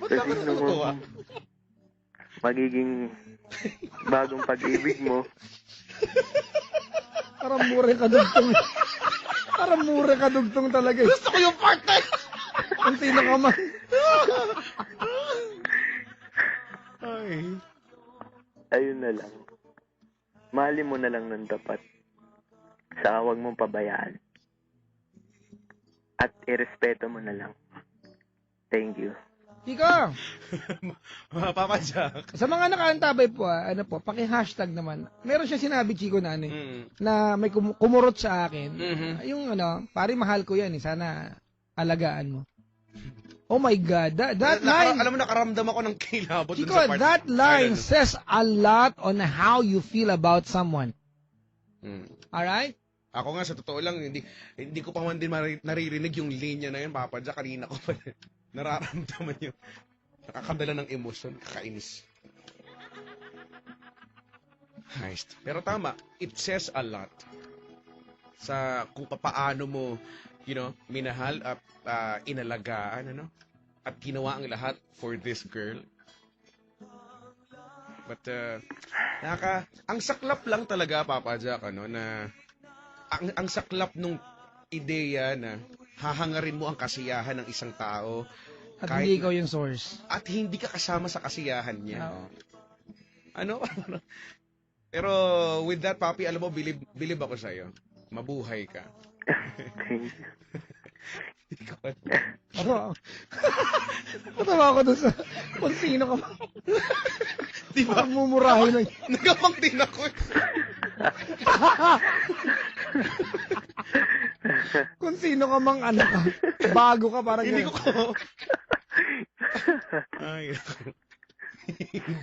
Speaker 1: Ba't ka
Speaker 3: Kung sino
Speaker 1: natutuwa?
Speaker 3: mo magiging bagong pag-ibig mo,
Speaker 2: Parang mura kadugtong. Parang mura kadugtong talaga.
Speaker 1: Gusto ko yung part na yun.
Speaker 2: Kung sino ka man.
Speaker 1: Ay.
Speaker 3: ayun na lang. Mahalin mo na lang ng tapat. Saka huwag mong pabayaan. At irespeto mo na lang. Thank you.
Speaker 2: Chiko,
Speaker 1: Papa Jack.
Speaker 2: sa mga nakaantabay po, ano po, paki-hashtag naman. Meron siya sinabi, Chiko, na ano, na may kumurot sa akin. Yung ano, pare, mahal ko yan, sana alagaan mo. Oh my God, that line,
Speaker 1: Alam mo, nakaramdam ako ng kilabot
Speaker 2: Chiko,
Speaker 1: dun sa part.
Speaker 2: that line says a lot on how you feel about someone. Alright?
Speaker 1: Ako nga, sa totoo lang, hindi ko pa man din naririnig yung linya na yun, Papa Jack. Kanina ko pa nararamdaman yung nakakadala ng emosyon, kakainis. Heist. Pero tama, it says a lot sa kung paano mo, minahal at inalagaan, at ginawa ang lahat for this girl. But, ang saklap lang talaga, Papa Jack, na ang saklap nung ideya na hahangarin mo ang kasiyahan ng isang tao
Speaker 2: At hindi ikaw yung source.
Speaker 1: at hindi ka kasama sa kasiyahan niya.
Speaker 2: Oo.
Speaker 1: Ano? Pero with that, Papi, alam mo, believe ako sa'yo. Mabuhay ka.
Speaker 3: Thank you.
Speaker 2: Natawa ako dun sa kung sino ka man.
Speaker 1: Di ba?
Speaker 2: Mumurahin lang.
Speaker 1: Nagapang din ako.
Speaker 2: Kung sino ka mang ano ka. Bago ka, parang
Speaker 1: Hindi ko
Speaker 2: ganun.
Speaker 1: Ay,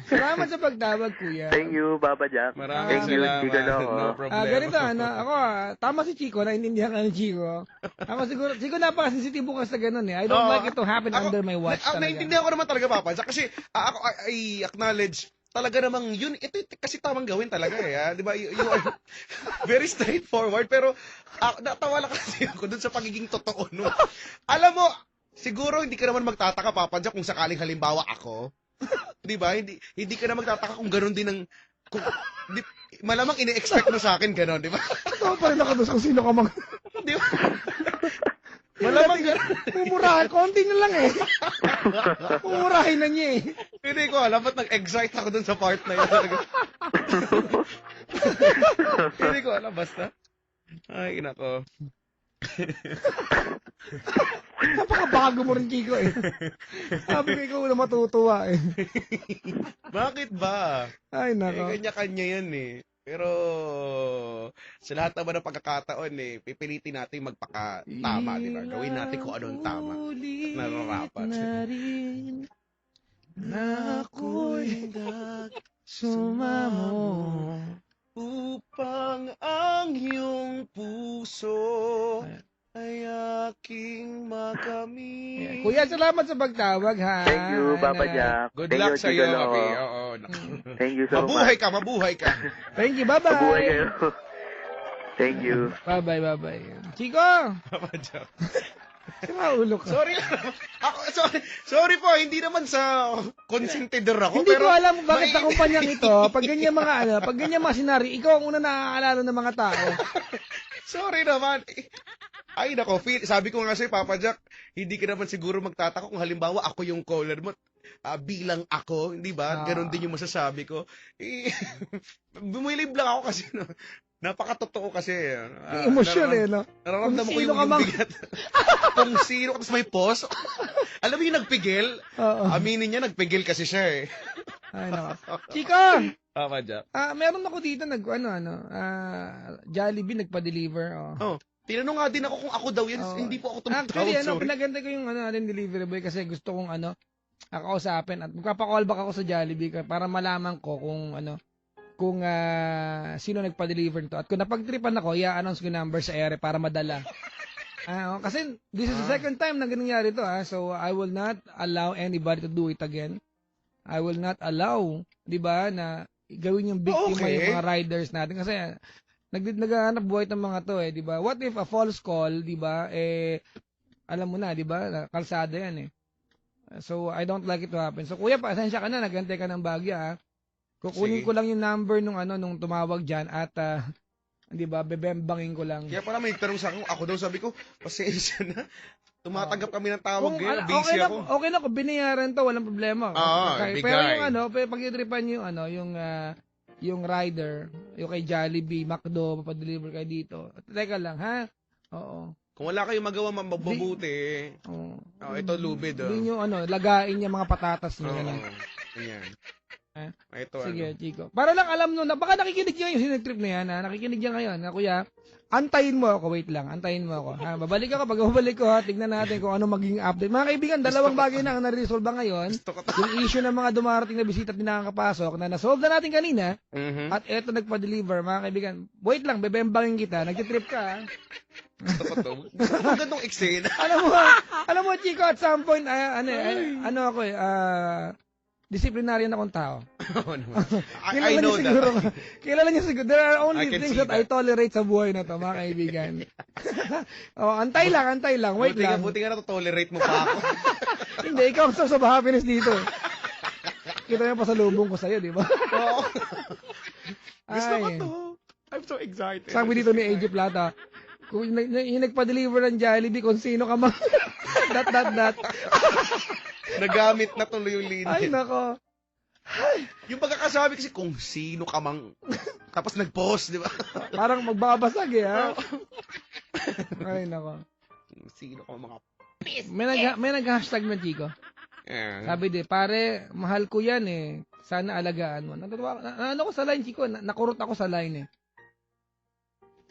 Speaker 2: Salamat sa pagtawag, kuya.
Speaker 3: Thank you, Papa Jack.
Speaker 1: maraming
Speaker 3: Thank you,
Speaker 1: salamat.
Speaker 3: Chico Loco.
Speaker 1: No problema.
Speaker 2: Ganito, ako, tama si Chico, naintindihan ka ni Chico. Ako siguro napaka-sensitive ko sa ganun eh. I don't like it to happen under my watch talaga.
Speaker 1: Naintindihan ko naman talaga, Papa Jack, kasi ako I acknowledge talaga namang yun, ito kasi tamang gawin talaga eh. Di ba? You are very straightforward, pero natawa lang kasi ako dun sa pagiging totoo no. Alam mo, siguro hindi ka naman magtataka, Papa Jack, kung sakaling halimbawa ako. Di ba? Hindi ka na magtataka kung gano'n din ang malamang ine-expect mo sa akin gano'n, di ba?
Speaker 2: Totoo pa rin ako doon kung sino ka mang...
Speaker 1: Di ba? Malamang gano'n.
Speaker 2: Mumurahin, konti na lang eh. Mumurahin na niya eh.
Speaker 1: Hindi ko alam, ba't nag-excite ako dun sa part na yun? Hindi ko alam, basta. Ay, nako.
Speaker 2: Napakabago mo rin, Chico eh. Sabi ko ikaw na matutuwa eh.
Speaker 1: Bakit ba?
Speaker 2: Ay, nako.
Speaker 1: Kanya-kanya yan eh. Pero sa lahat naman ng pagkakataon eh, pipilitin natin magpakatama, di ba? Gawin natin kung anong tama. Nararapat.
Speaker 2: Na rin na ako'y sumamo
Speaker 1: Upang ang iyong puso ay aking makamit.
Speaker 2: Kuya, salamat sa pagtawag ha.
Speaker 3: Thank you, Papa Jack.
Speaker 1: Good
Speaker 3: Thank
Speaker 1: luck
Speaker 3: you,
Speaker 1: sa
Speaker 3: Chico
Speaker 1: iyo,
Speaker 3: Loco.
Speaker 1: Kapi. Oo.
Speaker 3: Thank you so
Speaker 1: Mabuhay
Speaker 3: much.
Speaker 1: ka, mabuhay ka.
Speaker 2: Thank you, bye-bye.
Speaker 3: Mabuhay kayo. Thank you.
Speaker 2: Bye-bye, bye-bye. Chico!
Speaker 1: Papa Jack.
Speaker 2: Sira ulo ka.
Speaker 1: Sorry lang. Sorry po, hindi naman sa consentidor ako.
Speaker 2: Hindi
Speaker 1: pero
Speaker 2: ko alam bakit sa kumpanyang ito, pag ganyan mga senaryo, ikaw ang una naaalala ng mga tao.
Speaker 1: Sorry naman. Ay, nako, sabi ko nga sa'yo, Papa Jack, hindi ka naman siguro magtataka kung halimbawa ako yung caller mo. Bilang ako, hindi ba? Ganon din yung masasabi ko. Bumilib lang ako kasi, no? Napakatotoo kasi.
Speaker 2: Emosyon eh, no?
Speaker 1: Nararamdaman ko
Speaker 2: Kung sino
Speaker 1: yung
Speaker 2: ka mang-
Speaker 1: bigat. Kung sino, tapos may pause. Alam mo yung nagpigil?
Speaker 2: Oo.
Speaker 1: Aminin niya, nagpigil kasi siya eh.
Speaker 2: Ay, nako. Chico!
Speaker 1: Papa Jack.
Speaker 2: Meron ako dito Jollibee nagpa-deliver. Oh.
Speaker 1: Tinanong nga din ako kung ako daw yun.
Speaker 2: Oo.
Speaker 1: Hindi po ako tumatawag,
Speaker 2: Actually,
Speaker 1: sorry.
Speaker 2: pinaganda ko yung ating delivery boy kasi gusto kong kakausapin at magpapa-call back ako sa Jollibee para malaman ko kung sino nagpa-deliver nito. At kung napagtripan ako, i-announce ko yung number sa ere para madala. Kasi this is the second time na nangyari ito. So, I will not allow anybody to do it again. I will not allow, di ba, na gawin yung biktima yung mga riders natin. Kasi naghahanap buhay ng mga to di ba? What if a false call, di ba, alam mo na, di ba, kalsada yan So, I don't like it to happen. So, kuya, pasensya ka na, nagantay ka ng bagya, Kukunin
Speaker 1: Sige.
Speaker 2: ko lang yung number nung tumawag dyan at, di ba, bebembangin ko lang.
Speaker 1: Kaya pala may tanong sa akin, ako daw sabi ko, pasensya na. Tumatanggap kami ng tawag
Speaker 2: Kung,
Speaker 1: ngayon, busy ako.
Speaker 2: okay na, kung binayaran to, walang problema.
Speaker 1: Bigay.
Speaker 2: Pero yung pag-itripan yung rider, yung kay Jollibee, McDo, papadeliver kayo dito. Teka lang, ha? Oo.
Speaker 1: Kung wala kayong magawa, mabubuti.
Speaker 2: Oo.
Speaker 1: Ito lubid.
Speaker 2: Hindi nyo, lagain yung mga patatas nyo.
Speaker 1: Oo. Ayan. Ito,
Speaker 2: Sige, Chico. Para lang alam nyo, baka nakikinig nyo yung sinag-trip na yan, nakikinig nyo ngayon, kuya, antayin mo ako, wait lang, antayin mo ako. Babalik ako, pag babalik ko, tignan natin kung ano maging update. Mga kaibigan, dalawang bagay na ang na-resolve ngayon. Yung issue ng mga dumarating na bisita at nakakapasok na nasolve na natin kanina, at eto nagpa-deliver, mga kaibigan, wait lang, bebembangin kita, nag-trip ka,
Speaker 1: Gusto ko to. Ang gandong eksena.
Speaker 2: alam mo, Chico, at some point, disciplinarian akong tao.
Speaker 1: I know that.
Speaker 2: Kilala niyo siguro. There are only
Speaker 1: I can
Speaker 2: things
Speaker 1: see
Speaker 2: that I tolerate sa buhay na to, mga kaibigan. Antay lang. Wait lang.
Speaker 1: Buti nga na-tolerate mo pa ako.
Speaker 2: Hindi, ikaw ang source of happiness dito. Kita mo pa sa lubong ko sa'yo, di ba?
Speaker 1: Oo. Gusto ko
Speaker 2: Ay.
Speaker 1: to. I'm so excited.
Speaker 2: Sabi dito ni AJ Plata, kung yung nagpa-deliver ng Jollibee, kung sino ka man, that.
Speaker 1: Nagamit na tuloy yung linya.
Speaker 2: Ay, nako.
Speaker 1: Yung pagkakasabi kasi kung sino ka mang tapos nag-post, di ba?
Speaker 2: Parang magbabasag ha? Ay, nako.
Speaker 1: Sino ka mga
Speaker 2: May nag-hashtag na, Chico. Sabi pare, mahal ko yan Sana alagaan mo. Ano ko sa line, Chico? Nakurot ako sa line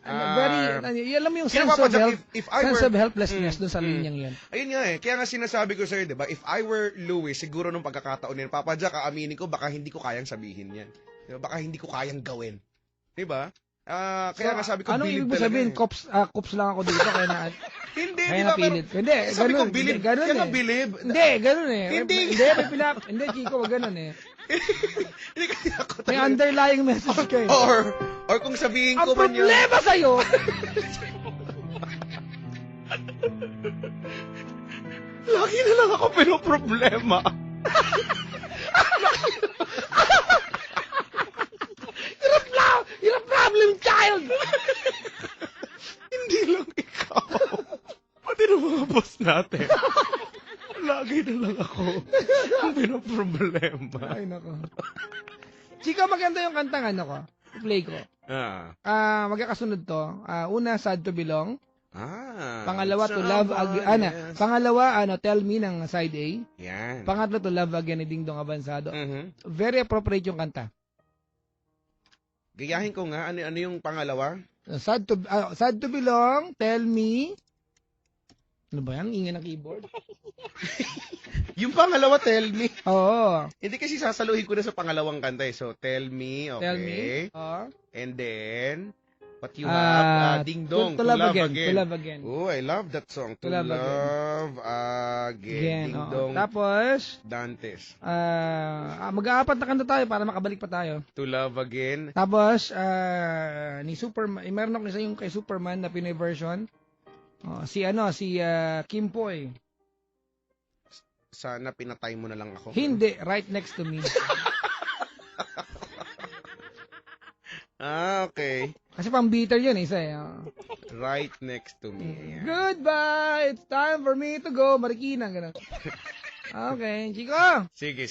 Speaker 2: alam mo yung
Speaker 1: Kaya
Speaker 2: sense of,
Speaker 1: Papa Jack, if I
Speaker 2: sense
Speaker 1: were-
Speaker 2: of helplessness doon sa linyang yan.
Speaker 1: Ayun nga eh. Kaya nga sinasabi ko sa'yo, di ba? If I were Louis, siguro nung pagkakataon nila, Papa Jack, aaminin ko, baka hindi ko kayang sabihin yan. Di ba? Baka hindi ko kayang gawin. Di ba? Kaya nga sabi ko,
Speaker 2: anong
Speaker 1: believe
Speaker 2: ibig mo
Speaker 1: talaga
Speaker 2: sabihin?
Speaker 1: eh.
Speaker 2: Cops lang ako dito, kaya na,
Speaker 1: Hindi,
Speaker 2: kaya
Speaker 1: di ba?
Speaker 2: napilit. Hindi,
Speaker 1: Sabi ko,
Speaker 2: ganun.
Speaker 1: believe.
Speaker 2: Ganun
Speaker 1: Kaya nga
Speaker 2: eh.
Speaker 1: believe.
Speaker 2: Hindi, ganun eh.
Speaker 1: Hindi.
Speaker 2: Hindi, Chico, wag ganun eh.
Speaker 1: Hindi kasi ako
Speaker 2: May
Speaker 1: talaga.
Speaker 2: underlying message kayo.
Speaker 1: Or kung sabihin
Speaker 2: Ang
Speaker 1: ko man yun.
Speaker 2: problema sa'yo,
Speaker 1: Lagi na lang ako pinoproblema.
Speaker 2: you're a problem child!
Speaker 1: Hindi lang ikaw. Pati ng mga boss natin. Lagi na lang ako ang pinoproblema.
Speaker 2: Ay, nako. Chico, maganda yung kantang ano ko. Play ko. Magkakasunod to. Una, Sad to Belong. Pangalawa, To Love Again.
Speaker 1: Yes.
Speaker 2: Pangalawa, Tell Me ng side A.
Speaker 1: Yan.
Speaker 2: Pangatlo, To Love Again ni Ding Dong Abansado.
Speaker 1: Mhm.
Speaker 2: Very appropriate yung kanta.
Speaker 1: Gayahin ko nga, ano yung pangalawa?
Speaker 2: Sad to Belong, Tell Me. Ano ba yan? Ingay ng keyboard.
Speaker 1: Yung pangalawa, Tell Me.
Speaker 2: Oo.
Speaker 1: Hindi kasi sasaluhin ko na sa pangalawang kanta eh. So, Tell Me, okay.
Speaker 2: Tell Me. Oo.
Speaker 1: And then, what you have, Ding Dong,
Speaker 2: To Love Again. To Love Again.
Speaker 1: Oh, I love that song. To
Speaker 2: Love
Speaker 1: Love Again. Ding
Speaker 2: oo.
Speaker 1: Dong
Speaker 2: Tapos,
Speaker 1: Dantes.
Speaker 2: mag-aapat na kanta tayo para makabalik pa tayo.
Speaker 1: To Love Again.
Speaker 2: Tapos, ni Superman, meron ako isa yung kay Superman na Pinoy version. Si Kim Poy.
Speaker 1: Sana pinatay mo na lang ako.
Speaker 2: Hindi, Right Next to Me.
Speaker 1: Okay.
Speaker 2: Kasi pang bitter yun, isa eh.
Speaker 1: Right next to me. Ayan.
Speaker 2: Goodbye, it's time for me to go. Marikina, gano'n. Okay, Chico.
Speaker 1: Sige.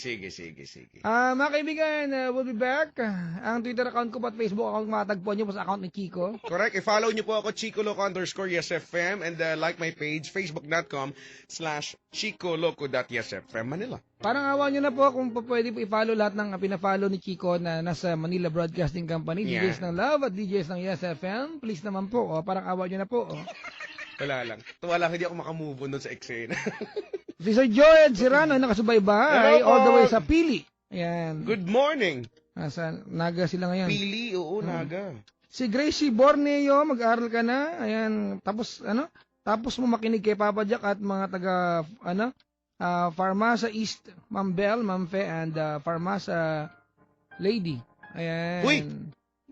Speaker 2: Mga kaibigan, we'll be back. Ang Twitter account ko at Facebook account matagpuan nyo po sa account ni Chico.
Speaker 1: Correct. I-follow niyo po ako, chicoloco_yesfm, and like my page, facebook.com/chicoloco.yesfm Manila.
Speaker 2: Parang awa nyo na po kung pwede po i-follow lahat ng pina-follow ni Chico na nasa Manila Broadcasting Company,
Speaker 1: Yeah.
Speaker 2: DJs ng Love at DJs ng Yes FM. Please naman po, parang awa nyo na po.
Speaker 1: Wala lang. Tuwa lang, hindi ako makamove on doon sa eksena.
Speaker 2: Si Sir Joy Serrano nakasubaybay
Speaker 1: Hello po.
Speaker 2: all the way sa Pili. Ayan.
Speaker 1: Good morning.
Speaker 2: Nasa Naga sila ngayon.
Speaker 1: Pili, oo, Naga.
Speaker 2: Si Gracie Borneo, mag-aaral ka na. Ayan, tapos mo makinig kay Papa Jack at mga taga Farmasa East, Ma'am Bell, Ma'am Fe, and Farmasa Lady. Ayan.
Speaker 1: Uy!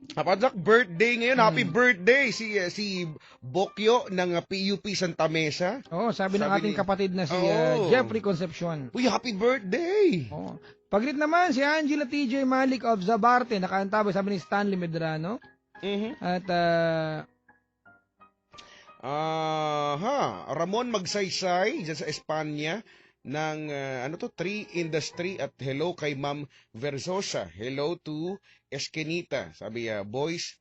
Speaker 1: Papa Jack, birthday ngayon. Happy birthday si Bokyo ng PUP Santa Mesa.
Speaker 2: Oh, sabi ng ating kapatid na si Jeffrey Concepcion.
Speaker 1: Uy, happy birthday!
Speaker 2: Oh. Paglit naman si Angela TJ Malik of Zabarte, nakaantabay sabi ni Stanley Medrano. At
Speaker 1: Ramon Magsaysay dyan sa Espanya ng 3 Industry at hello kay Ma'am Versosa. Hello to Eskenita. Sabi boys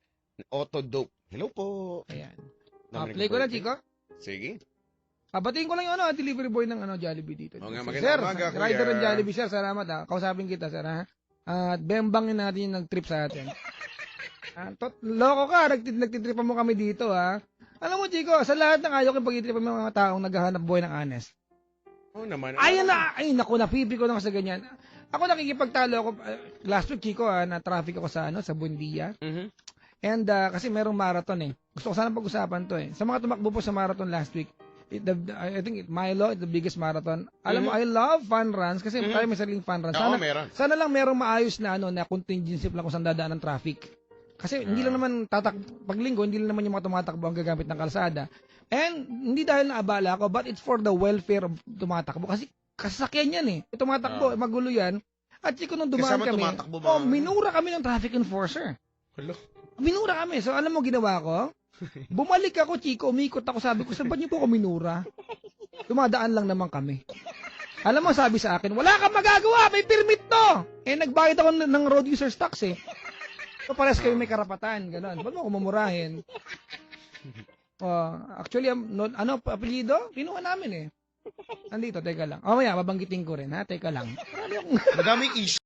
Speaker 1: Auto Dope. Hello po.
Speaker 2: Ayan.
Speaker 1: Naman
Speaker 2: Play ko na,
Speaker 1: nag-birthday.
Speaker 2: Chico.
Speaker 1: Sige.
Speaker 2: Batiin ko lang yung delivery boy ng Jollibee dito.
Speaker 1: Oo nga,
Speaker 2: Si
Speaker 1: magandang
Speaker 2: Sir,
Speaker 1: umaga, kuya.
Speaker 2: rider ng Jollibee, Sir. Salamat kausapin kita, Sir, ha. At bembangin natin yung nag-trip sa atin. Loko ka, nagtitripan mo kami dito, ha. Alam mo, Chico, sa lahat ng ayaw kong pag-itripan mo mga taong naghahanap buhay ng honest.
Speaker 1: Oo naman.
Speaker 2: Ay, naku, napipi ko na sa ganyan. Ako nakikipagtalo ako, last week, Chico, na traffic ako sa Buendia. And kasi merong marathon eh. Gusto ko sana pag-usapan to eh. Sa mga tumakbo po sa marathon last week, I think Milo is the biggest marathon. Alam mo, I love fun runs kasi tayo may sariling fun runs.
Speaker 1: Oo, meron.
Speaker 2: Sana lang merong maayos na na contingency plan kung saan dadaan ng traffic. Kasi hindi lang naman pag linggo, hindi lang naman yung mga tumatakbo ang gagamit ng kalsada. And hindi dahil naabala ako, but it's for the welfare of tumatakbo. Kasi kasasakyan yan eh. Tumatakbo, magulo yan. At Chico, nung dumaan
Speaker 1: Kasama
Speaker 2: kami,
Speaker 1: tumatakbo ba?
Speaker 2: minura kami ng traffic enforcer.
Speaker 1: Hello.
Speaker 2: Minura kami. So, alam mo ginawa ko? Bumalik ako, Chico, umikot ako. Sabi ko, saan ba niyo po ako minura? Dumadaan lang naman kami. Alam mo, sabi sa akin, wala kang magagawa, may permit to. Nagbayad ako ng road user's tax eh. So, pares kayo may karapatan. Ganon. Ba't mo ako mamurahin? Actually, apelyido? Kinuha namin eh. Nandito, teka lang. Maya, babanggitin ko rin, ha? Teka lang.
Speaker 1: Madaming issue.